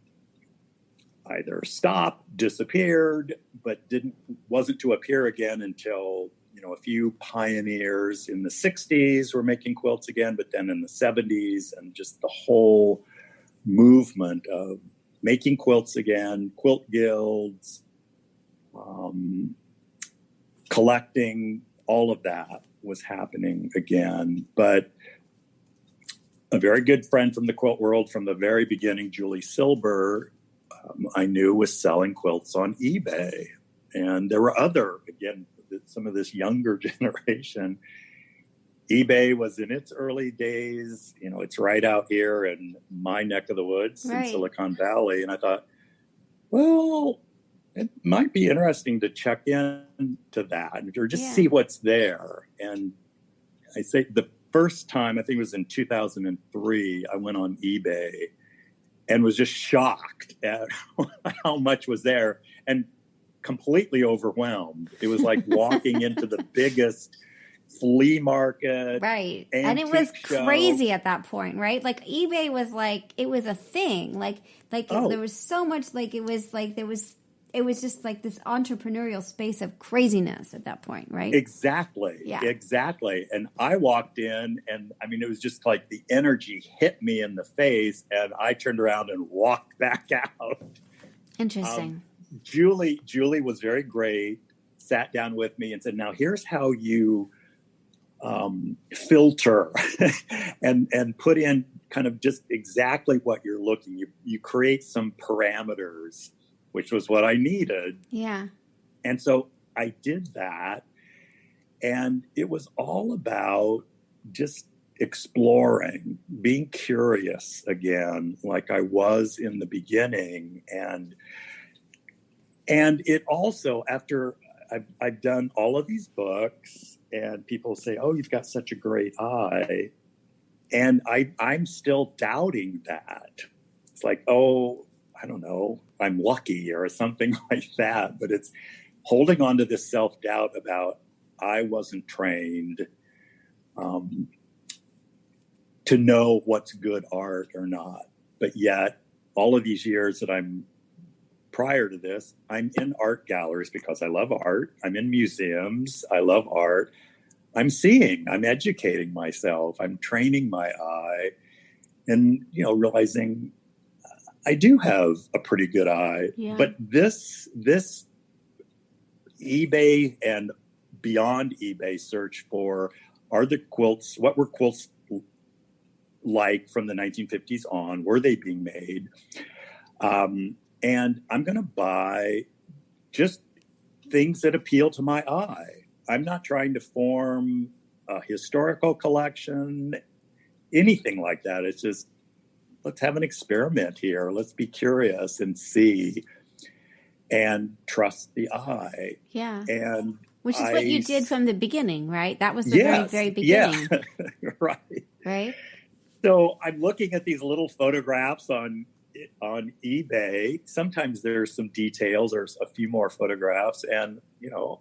either stopped, disappeared, but wasn't to appear again until a few pioneers in the 60s were making quilts again, but then in the 70s, and just the whole movement of making quilts again, quilt guilds, collecting, all of that was happening again. But a very good friend from the quilt world from the very beginning, Julie Silber, I knew was selling quilts on eBay. And there were some of this younger generation. eBay was in its early days. It's right out here in my neck of the woods in Silicon Valley. And I thought, well, it might be interesting to check into that or just see what's there. And I say the first time, I think it was in 2003, I went on eBay and was just shocked at how much was there and completely overwhelmed. It was like walking into the biggest flea market. Right. And it was crazy at that point, right? Like eBay was like, it was a thing. There was so much, it was just like this entrepreneurial space of craziness at that point, right? Exactly. Yeah. Exactly. And I walked in and it was just like the energy hit me in the face and I turned around and walked back out. Interesting. Julie was very great, sat down with me and said, now here's how you filter and put in kind of just exactly what you're looking. You create some parameters, which was what I needed. Yeah. And so I did that. And it was all about just exploring, being curious again, like I was in the beginning. And it also, after I've done all of these books and people say, oh, you've got such a great eye. And I'm still doubting that. It's like, oh, I don't know, I'm lucky or something like that. But it's holding on to this self-doubt about I wasn't trained to know what's good art or not. But yet, all of these years that prior to this, I'm in art galleries because I love art. I'm in museums. I love art. I'm educating myself. I'm training my eye and, realizing I do have a pretty good eye. Yeah. But this eBay and beyond eBay search for what were quilts like from the 1950s on? Were they being made? And I'm going to buy just things that appeal to my eye. I'm not trying to form a historical collection, anything like that. It's just, let's have an experiment here. Let's be curious and see and trust the eye. Yeah. And which is what you did from the beginning, right? That was the very, very beginning. Yeah. Right. Right. So I'm looking at these little photographs on eBay. Sometimes there's some details or a few more photographs, and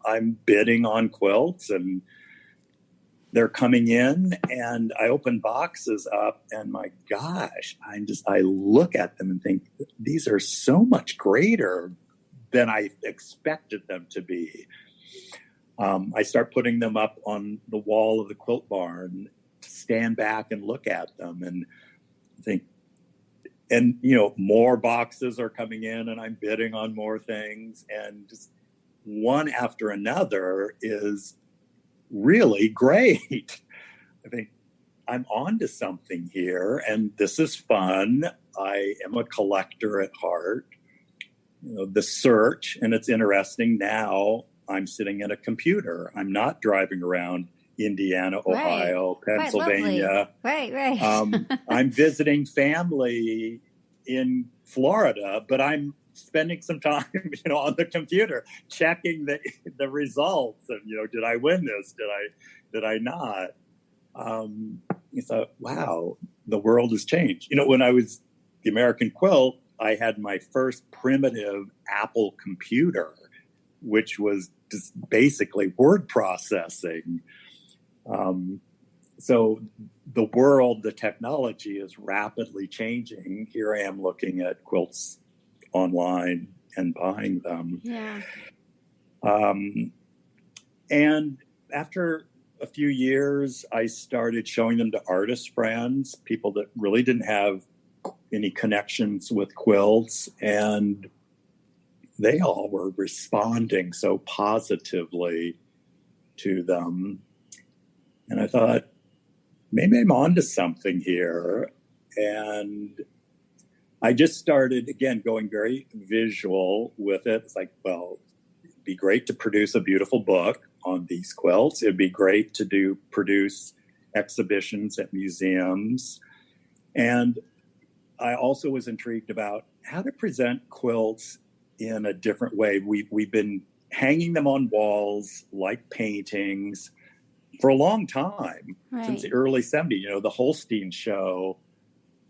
I'm bidding on quilts and they're coming in, and I open boxes up and my gosh, I look at them and think these are so much greater than I expected them to be. I start putting them up on the wall of the quilt barn to stand back and look at them and think, and more boxes are coming in and I'm bidding on more things, and just one after another is really great. I think I'm onto something here, and this is fun. I am a collector at heart. The search, and it's interesting now. I'm sitting at a computer. I'm not driving around Indiana, Ohio, Pennsylvania. Right. I'm visiting family in Florida, but I'm spending some time, on the computer, checking the results. And, did I win this? Did I not? You thought, wow, the world has changed. When I was the American Quilt, I had my first primitive Apple computer, which was just basically word processing. So the world, the technology is rapidly changing. Here I am looking at quilts online and buying them. Yeah. And after a few years, I started showing them to artist friends, people that really didn't have any connections with quilts, and they all were responding so positively to them. And I thought, maybe I'm onto something here. And I just started, again, going very visual with it. It's like, well, it'd be great to produce a beautiful book on these quilts. It'd be great to produce exhibitions at museums. And I also was intrigued about how to present quilts in a different way. We've been hanging them on walls like paintings for a long time, since the early 70s. The Holstein show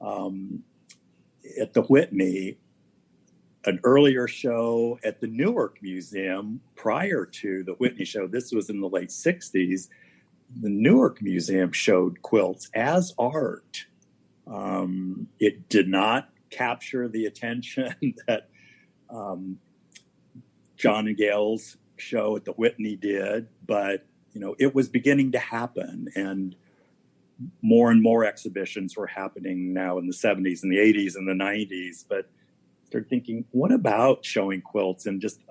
at the Whitney, an earlier show at the Newark Museum prior to the Whitney show. This was in the late 60s. The Newark Museum showed quilts as art. It did not capture the attention that John and Gail's show at the Whitney did, but it was beginning to happen, and more exhibitions were happening now in the 70s and the 80s and the 90s. But I started thinking, what about showing quilts in just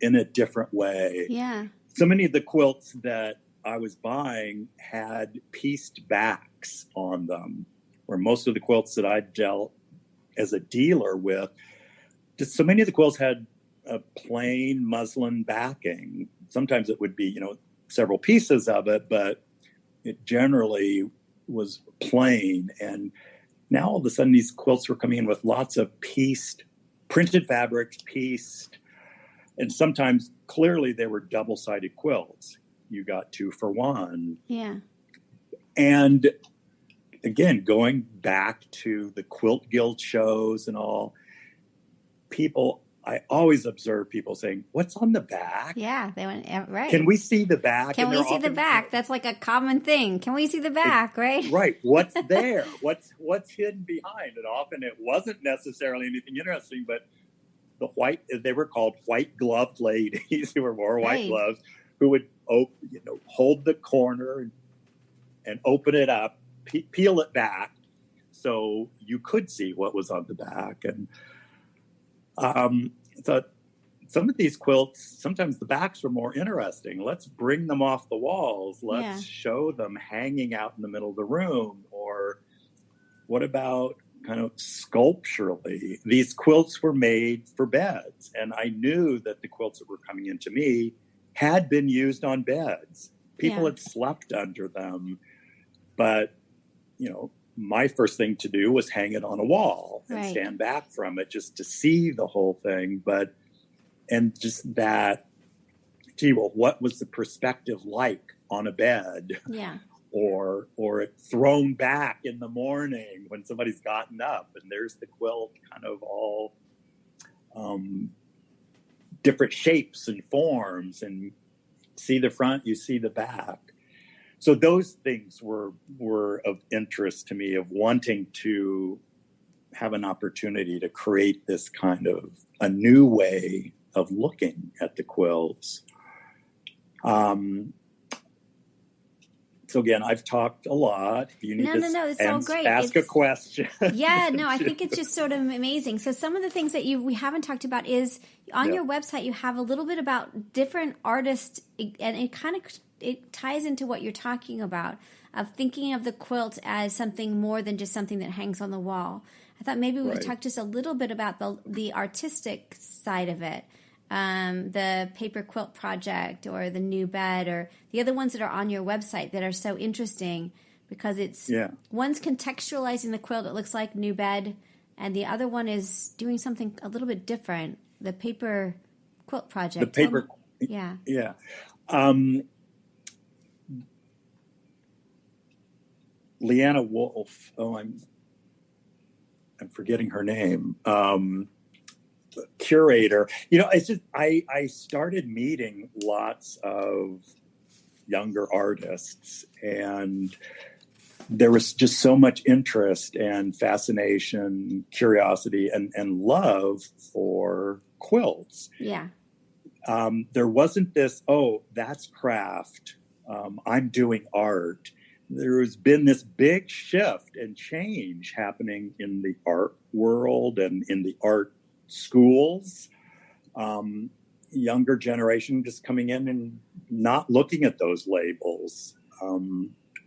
in a different way? Yeah. So many of the quilts that I was buying had pieced backs on them, where most of the quilts that I dealt as a dealer with, just so many of the quilts had a plain muslin backing. Sometimes it would be, several pieces of it, but it generally was plain. And now all of a sudden these quilts were coming in with lots of printed fabrics, pieced, and sometimes clearly they were double-sided quilts. You got 2 for 1. Yeah. And again, going back to the Quilt Guild shows and all, I always observe people saying, "What's on the back?" Yeah, they went right. Can we see the back? Can we see the back? That's like a common thing. Can we see the back? Right. Right. What's there? What's hidden behind? And often it wasn't necessarily anything interesting, but they were called white gloved ladies who wore white gloves, who would hold the corner and open it up, peel it back, so you could see what was on the back. And so some of these quilts, sometimes the backs were more interesting. Let's bring them off the walls. Let's show them hanging out in the middle of the room. Or what about kind of sculpturally? These quilts were made for beds. And I knew that the quilts that were coming into me had been used on beds. People had slept under them. But, my first thing to do was hang it on a wall and stand back from it just to see the whole thing. And just that, what was the perspective like on a bed? Yeah. Or it thrown back in the morning when somebody's gotten up and there's the quilt kind of all different shapes and forms, and see the front, you see the back. So those things were of interest to me, of wanting to have an opportunity to create this kind of a new way of looking at the quilts. So again, I've talked a lot. If you need No, it's all great. Ask a question. Yeah, no, I think it's just sort of amazing. So some of the things that we haven't talked about is on your website, you have a little bit about different artists, and it ties into what you're talking about, of thinking of the quilt as something more than just something that hangs on the wall. I thought maybe we could talk just a little bit about the artistic side of it. The paper quilt project or the new bed or the other ones that are on your website that are so interesting because one's contextualizing the quilt. It looks like new bed, and the other one is doing something a little bit different. The paper quilt project. The paper. Yeah. Leanna Wolf. Oh, I'm forgetting her name. Curator. It's just I started meeting lots of younger artists, and there was just so much interest and fascination, curiosity, and love for quilts. Yeah. There wasn't this, that's craft. I'm doing art. There has been this big shift and change happening in the art world and in the art schools. Younger generation just coming in and not looking at those labels.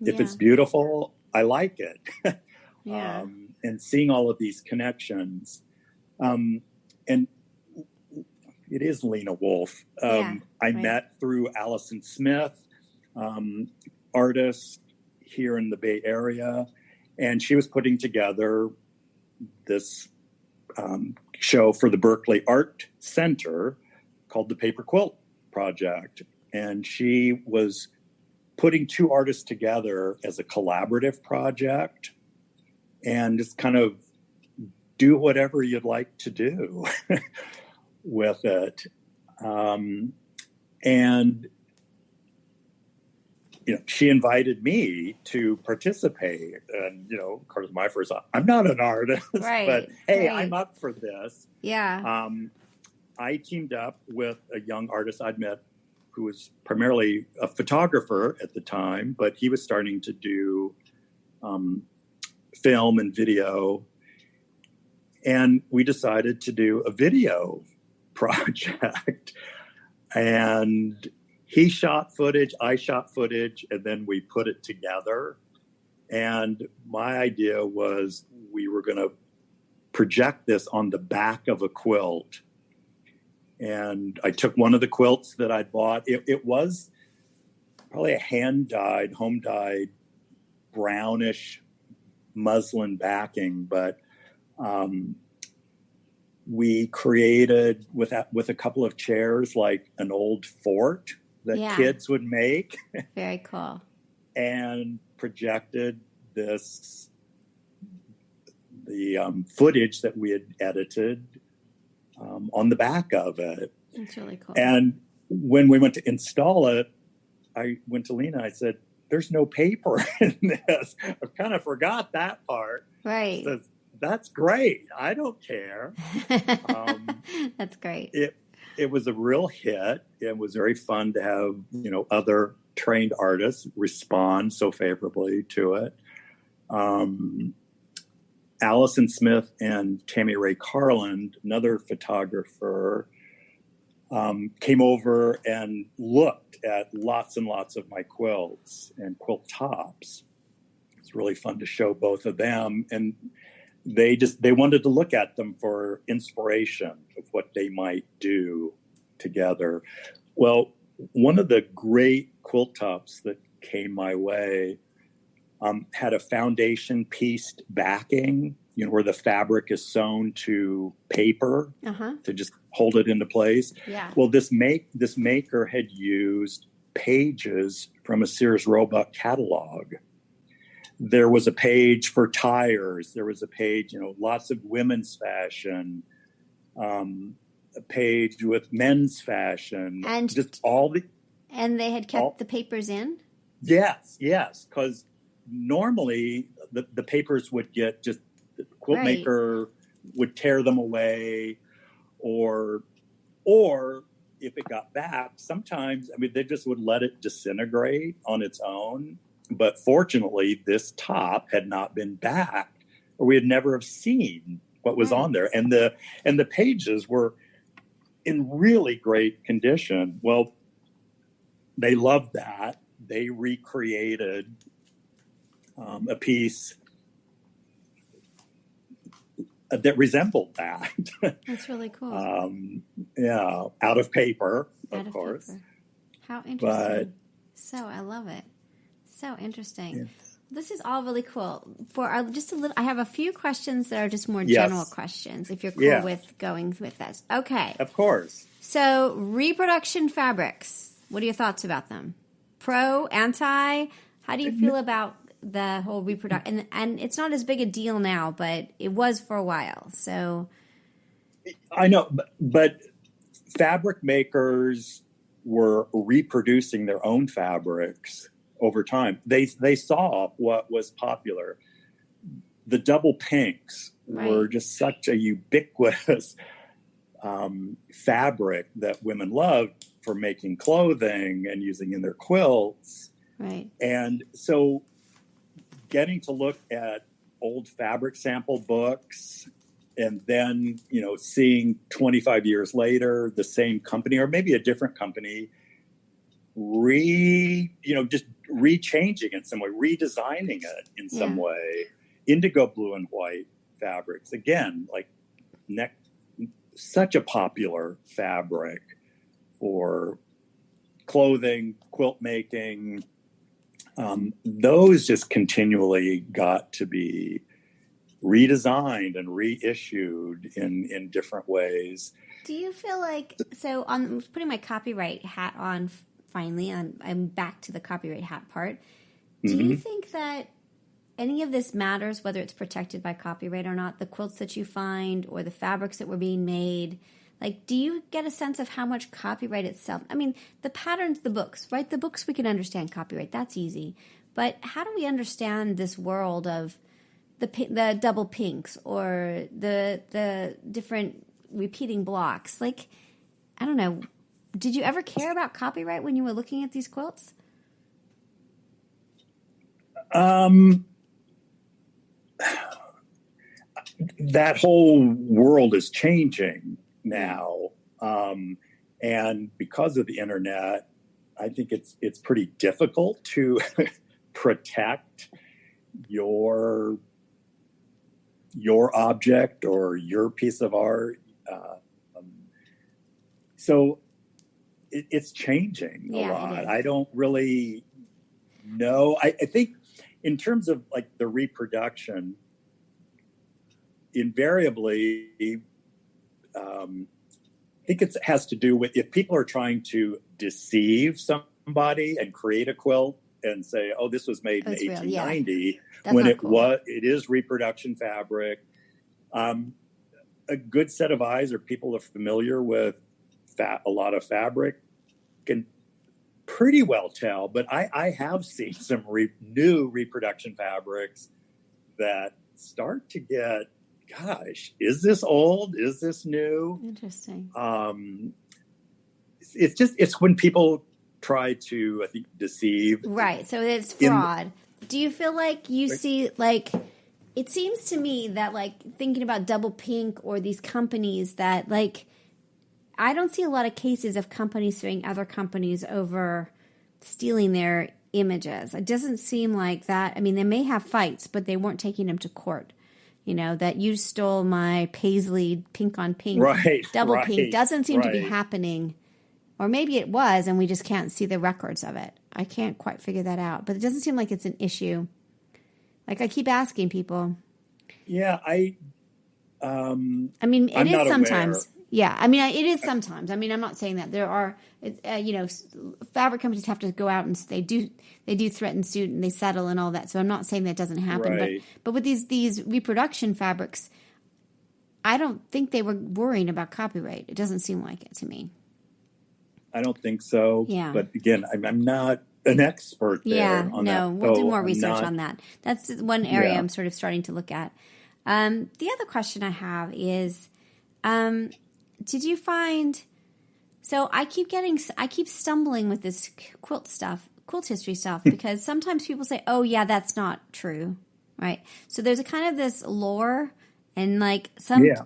If it's beautiful, I like it. And seeing all of these connections. And it is Lena Wolf. I met through Allison Smith, artist here in the Bay Area, and she was putting together this show for the Berkeley Art Center called the Paper Quilt Project. And she was putting two artists together as a collaborative project and just kind of do whatever you'd like to do with it. And she invited me to participate. And, of course, my first thought, I'm not an artist, but hey, I'm up for this. Yeah. I teamed up with a young artist I'd met who was primarily a photographer at the time, but he was starting to do film and video. And we decided to do a video project. And he shot footage, I shot footage, and then we put it together. And my idea was we were going to project this on the back of a quilt. And I took one of the quilts that I'd bought. It was probably a hand-dyed, home-dyed, brownish muslin backing, but we created with a couple of chairs like an old fort that kids would make. Very cool. And projected the footage that we had edited on the back of it. That's really cool. And when we went to install it, I went to Lena. I said, "There's no paper in this. I kind of forgot that part." Right. Says, "That's great. I don't care." That's great. It was a real hit. It was very fun to have other trained artists respond so favorably to it. Allison Smith and Tammy Ray Carland, another photographer, came over and looked at lots and lots of my quilts and quilt tops. It's really fun to show both of them. And they wanted to look at them for inspiration of what they might do together. Well, one of the great quilt tops that came my way had a foundation pieced backing, where the fabric is sewn to paper to just hold it into place. Yeah. Well, this maker had used pages from a Sears Roebuck catalog. There was a page for tires. There was a page, lots of women's fashion, a page with men's fashion, and just all the. And they had kept the papers in? Yes, because normally the papers would get just, the quilt maker would tear them away, or if it got back, sometimes, they just would let it disintegrate on its own. But fortunately, this top had not been backed, or we had never have seen what was on there. And the pages were in really great condition. Well, they loved that. They recreated a piece that resembled that. That's really cool. Out of paper, of course. Paper. How interesting. I love it. So interesting. Yes. This is all really cool. I have a few questions that are just more general questions, if you're cool with going with this. Okay. Of course. So, reproduction fabrics. What are your thoughts about them? Pro, anti? How do you feel about the whole reproduction? And it's not as big a deal now, but it was for a while. So, I know, but fabric makers were reproducing their own fabrics over time. They saw what was popular. The double pinks were just such a ubiquitous fabric that women loved for making clothing and using in their quilts. Right. And so getting to look at old fabric sample books and then, seeing 25 years later, the same company or maybe a different company just rechanging it in some way, redesigning it in some way. Indigo blue and white fabrics, again, like such a popular fabric for clothing, quilt making. Those just continually got to be redesigned and reissued in different ways. Do you feel like, I'm putting my copyright hat on finally, I'm back to the copyright hat part. Do you think that any of this matters, whether it's protected by copyright or not, the quilts that you find or the fabrics that were being made? Like, do you get a sense of how much copyright itself? I mean, the patterns, the books, right? The books we can understand copyright. That's easy. But how do we understand this world of the double pinks or the different repeating blocks? Like, I don't know. Did you ever care about copyright when you were looking at these quilts? That whole world is changing now. And because of the internet, I think it's pretty difficult to protect your object or your piece of art. So it's changing a lot. I don't really know. I think in terms of like the reproduction, invariably, I think it has to do with if people are trying to deceive somebody and create a quilt and say, "Oh, this was made in 1890," when it is reproduction fabric. A good set of eyes or people who are familiar with a lot of fabric can pretty well tell. But I have seen some new reproduction fabrics that start to get, gosh, is this old? Is this new? Interesting. It's when people try to, I think, deceive. Right. So it's fraud. Do you feel like you see, like, it seems to me that, like, thinking about Double Pink or these companies that, like, I don't see a lot of cases of companies suing other companies over stealing their images. It doesn't seem like that. I mean, they may have fights, but they weren't taking them to court. That you stole my paisley pink on pink, double pink doesn't seem to be happening. Or maybe it was, and we just can't see the records of it. I can't quite figure that out. But it doesn't seem like it's an issue. Like, I keep asking people. Yeah, I mean, it is sometimes. Aware. Yeah, I mean, it is sometimes. I mean, I'm not saying that there are, fabric companies have to go out and they do threaten suit and they settle and all that. So I'm not saying that doesn't happen. Right. But with these reproduction fabrics, I don't think they were worrying about copyright. It doesn't seem like it to me. I don't think so. Yeah. But again, I'm not an expert there on that. We'll do more research on that. That's one area I'm sort of starting to look at. The other question I have is, did you find? So I keep stumbling with this quilt stuff. quilt history stuff, because sometimes people say, oh yeah, that's not true, right? So there's a kind of this lore and like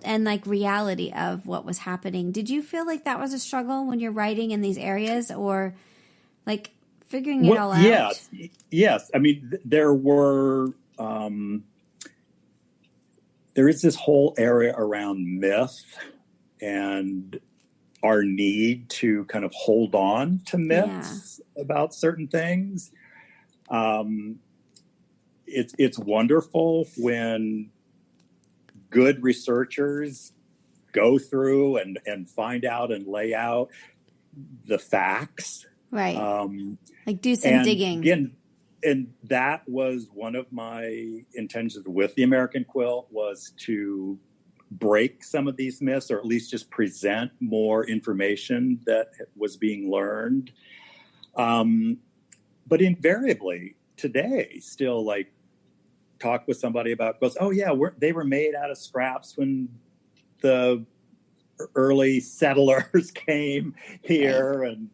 and like reality of what was happening. Did you feel like that was a struggle when you're writing in these areas, or like figuring it all out? Yes. I mean, there is this whole area around myth and our need to kind of hold on to myths about certain things. It's wonderful when good researchers go through and find out and lay out the facts. Right. Like do some digging. Again, and that was one of my intentions with the American Quilt, was to break some of these myths, or at least just present more information that was being learned. But invariably today, still like talk with somebody about quilts. Oh yeah, they were made out of scraps when the early settlers came here, and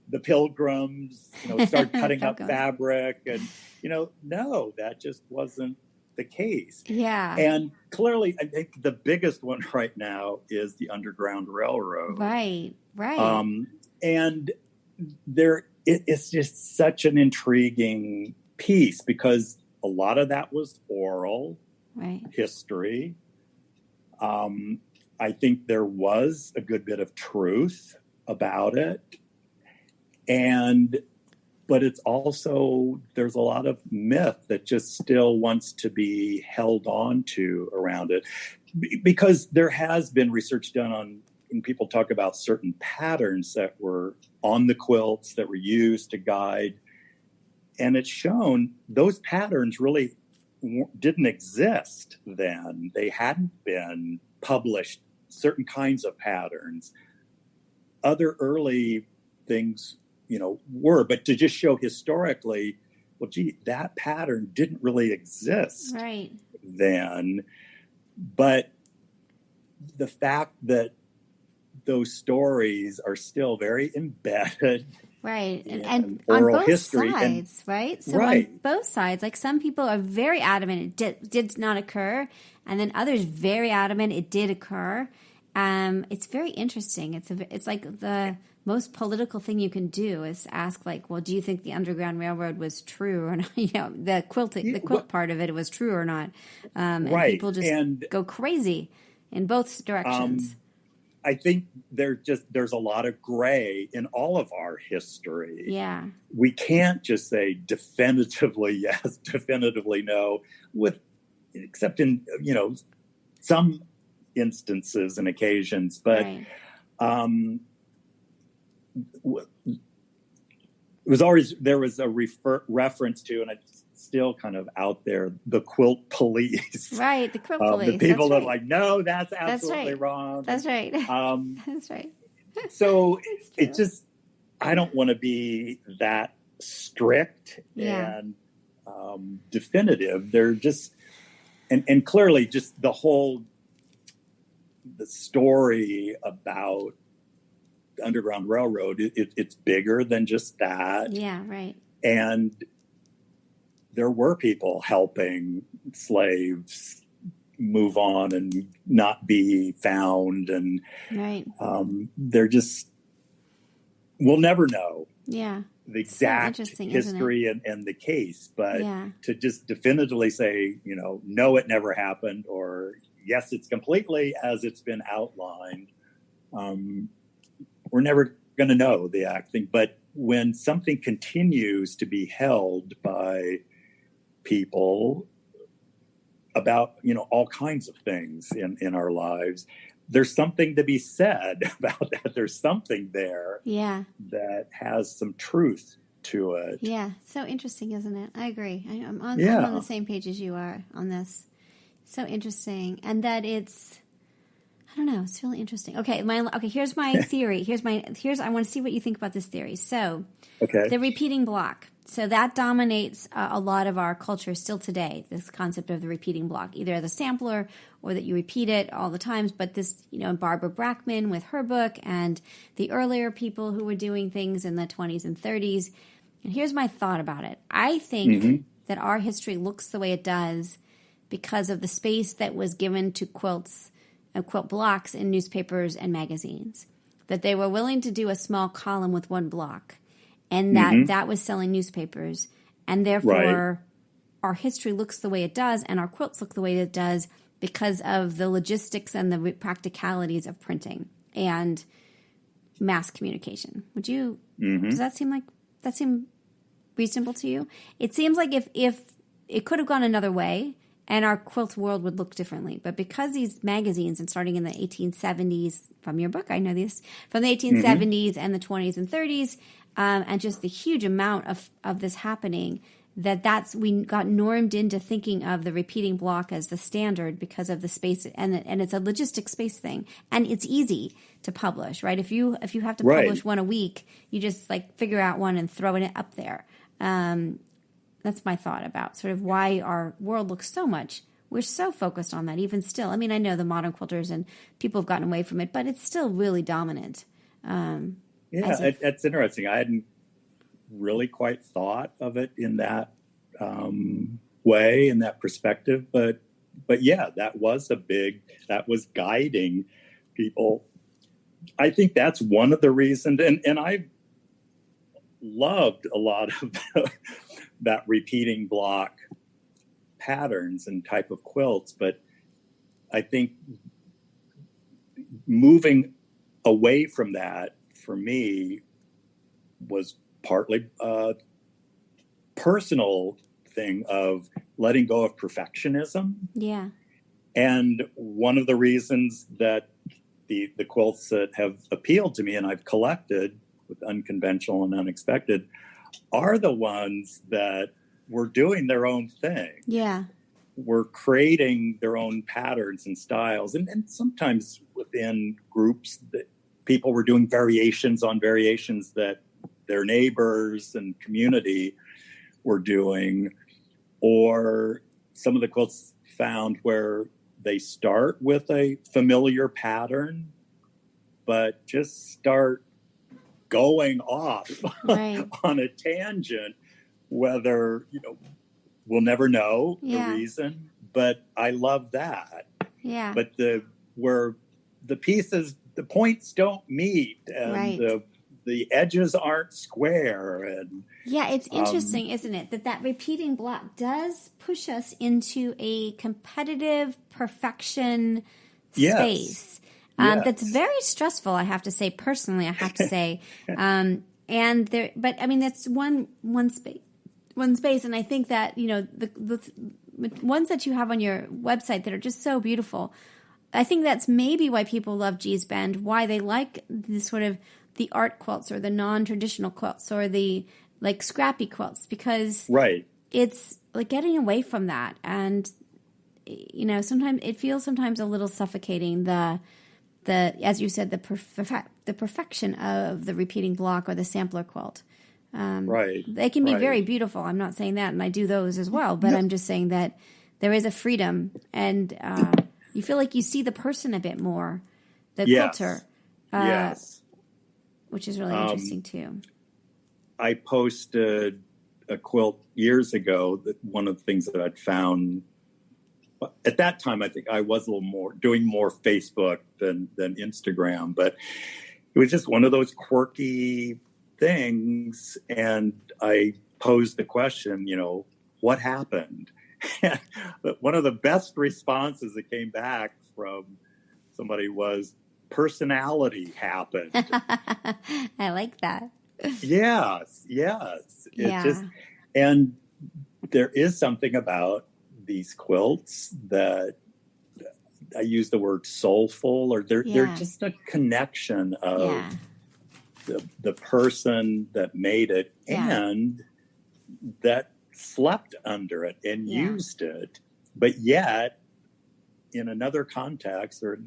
the pilgrims, started cutting up fabric, and no, that just wasn't the case. Yeah. And clearly, I think the biggest one right now is the Underground Railroad. Right. And it's just such an intriguing piece, because a lot of that was oral history. I think there was a good bit of truth about it. But it's also, there's a lot of myth that just still wants to be held on to around it, because there has been research done on, and people talk about certain patterns that were on the quilts that were used to guide. And it's shown those patterns really didn't exist then. They hadn't been published, certain kinds of patterns. Other early things were, but to just show historically, well, gee, that pattern didn't really exist then. But the fact that those stories are still very embedded. Right. And on both sides, right? So on both sides, like some people are very adamant it did not occur, and then others very adamant it did occur. It's very interesting. It's like the most political thing you can do is ask, like, well, do you think the Underground Railroad was true or not? The quilt part of it was true or not? And people just go crazy in both directions. I think there's a lot of gray in all of our history. Yeah. We can't just say definitively yes, definitively no, except in, some instances and occasions. But there was a reference to, and it's still kind of out there, the quilt police. Right, the quilt police. The people that are like, no, that's absolutely wrong. That's right. That's right. So it's just, I don't want to be that strict and definitive. They're just, and clearly just the story about the Underground Railroad, it's bigger than just that. Yeah, right. And there were people helping slaves move on and not be found. And they're just, we'll never know the exact history and the case. But to just definitively say, no, it never happened, or yes, it's completely as it's been outlined, we're never going to know the acting. But when something continues to be held by people about, all kinds of things in our lives, there's something to be said about that. There's something there that has some truth to it. Yeah. So interesting, isn't it? I agree. I'm on the same page as you are on this. So interesting. And that it's, I don't know, it's really interesting. Okay, here's my theory. I want to see what you think about this theory. So, the repeating block. So that dominates a lot of our culture still today, this concept of the repeating block, either as a sampler or that you repeat it all the times. But this, Barbara Brackman with her book and the earlier people who were doing things in the 20s and 30s, And here's my thought about it. I think that our history looks the way it does because of the space that was given to quilts and quilt blocks in newspapers and magazines. That they were willing to do a small column with one block, and that was selling newspapers. And therefore, our history looks the way it does, and our quilts look the way it does because of the logistics and the practicalities of printing and mass communication. Would you? Does that seem reasonable to you? It seems like if it could have gone another way, and our quilt world would look differently. But because these magazines, and starting in the 1870s, from your book, I know this, from the 1870s and the 20s and 30s, and just the huge amount of this happening, we got normed into thinking of the repeating block as the standard because of the space, and it's a logistic space thing, and it's easy to publish, right? If you have to publish one a week, you just like figure out one and throw it up there. That's my thought about sort of why our world looks so much. We're so focused on that, even still. I mean, I know the modern quilters and people have gotten away from it, but it's still really dominant. It's interesting. I hadn't really quite thought of it in that way, in that perspective. But yeah, that was guiding people. I think that's one of the reasons, and I loved a lot of that repeating block patterns and type of quilts. But I think moving away from that for me was partly a personal thing of letting go of perfectionism. Yeah. And one of the reasons that the quilts that have appealed to me and I've collected with unconventional and unexpected are the ones that were doing their own thing. Yeah. Were creating their own patterns and styles. And sometimes within groups that people were doing variations on variations that their neighbors and community were doing. Or some of the quilts found where they start with a familiar pattern, but just start going off on a tangent, whether, we'll never know the reason, but I love that. Yeah. But where the pieces, the points don't meet, and the edges aren't square. And yeah, it's interesting, isn't it? That repeating block does push us into a competitive perfection space. That's very stressful, I have to say, personally, and there, but I mean, that's one space. And I think that, the ones that you have on your website that are just so beautiful, I think that's maybe why people love G's Bend, why they like the sort of the art quilts or the non-traditional quilts or the like scrappy quilts, because it's like getting away from that. And, sometimes it feels a little suffocating, the as you said, the perfection of the repeating block or the sampler quilt. They can be very beautiful. I'm not saying that, and I do those as well. But I'm just saying that there is a freedom, and you feel like you see the person a bit more, the quilter. Which is really interesting too. I posted a quilt years ago that one of the things that I'd found. At that time, I think I was a little doing more Facebook than Instagram, but it was just one of those quirky things. And I posed the question, what happened? But one of the best responses that came back from somebody was, personality happened. I like that. Yes. And there is something about these quilts that I use the word soulful, or they're just a connection of the person that made it and that slept under it and used it, but yet in another context, or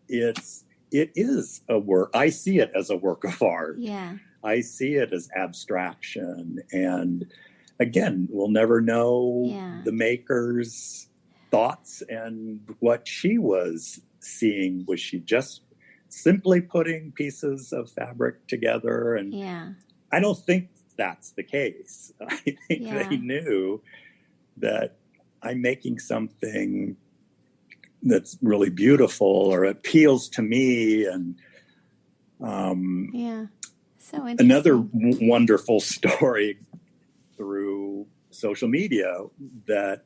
it is a work. I see it as a work of art. Yeah. I see it as abstraction. And again, we'll never know the maker's thoughts and what she was seeing. Was she just simply putting pieces of fabric together? And I don't think that's the case. I think they knew that I'm making something that's really beautiful or appeals to me. And so interesting. Another wonderful story through social media that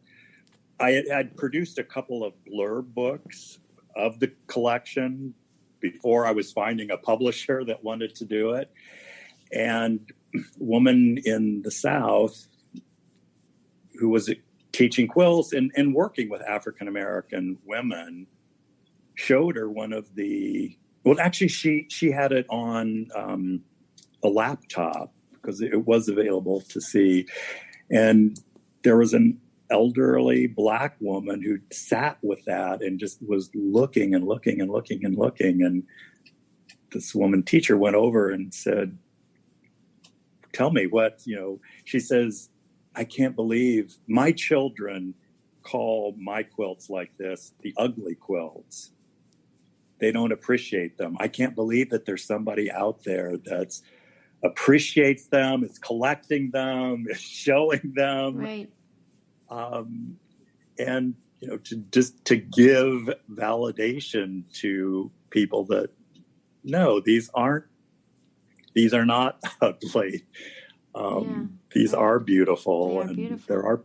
I had produced a couple of blurb books of the collection before I was finding a publisher that wanted to do it. And a woman in the South who was teaching quilts and working with African-American women showed her one of the, well, actually she had it on a laptop because it was available to see. And there was an elderly Black woman who sat with that and just was looking and looking and looking and looking. And this woman teacher went over and said, tell me what, she says, I can't believe my children call my quilts like this the ugly quilts. They don't appreciate them. I can't believe that there's somebody out there that's appreciates them, is collecting them, is showing them. Right. And, to give validation to people that, no, these are not ugly. These are beautiful. There are.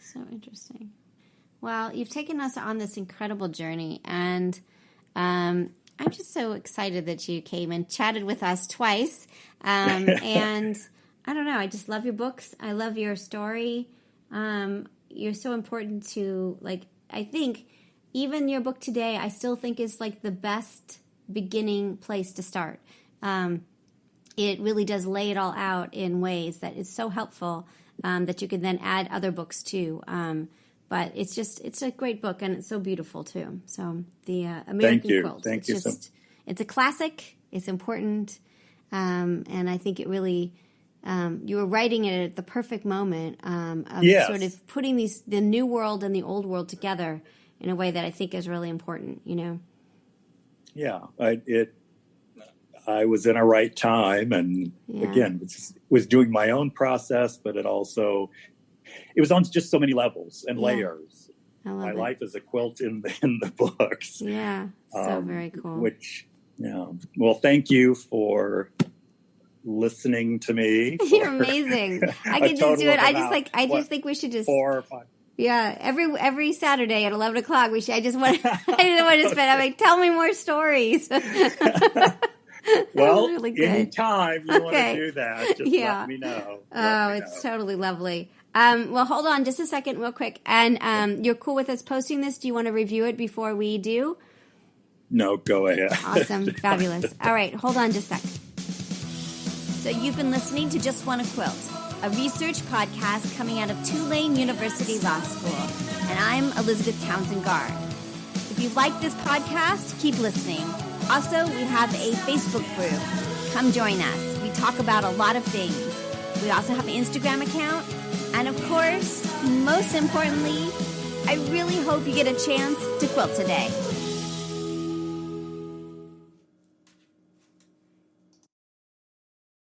So interesting. Well, you've taken us on this incredible journey, and I'm just so excited that you came and chatted with us twice. And I don't know, I just love your books. I love your story. You're so important to, I think even your book today, I still think is the best beginning place to start. It really does lay it all out in ways that is so helpful that you can then add other books to. But it's a great book, and it's so beautiful too. So the American Quilt. Thank you. It's a classic. It's important, and I think it really. You were writing it at the perfect moment of sort of putting the new world and the old world together in a way that I think is really important. Yeah, I was in a right time, and again, was doing my own process, but it was on just so many levels and layers. My life is a quilt in the books. Yeah, so very cool. Well, thank you for listening to me. You're amazing. I could just do it. I just think we should just 4 or 5. Yeah, every Saturday at 11 o'clock. I just want to spend. I'm tell me more stories. Well, really good. Anytime you want to do that, just let me know. It's totally lovely. Well, hold on just a second real quick. And you're cool with us posting this? Do you want to review it before we do? No, go ahead. Awesome. Fabulous. All right, hold on just a sec. So you've been listening to Just Wanna Quilt, a research podcast coming out of Tulane University Law School. And I'm Elizabeth Townsend Gard. If you like this podcast, keep listening. Also, we have a Facebook group. Come join us. We talk about a lot of things. We also have an Instagram account. And of course, most importantly, I really hope you get a chance to quilt today.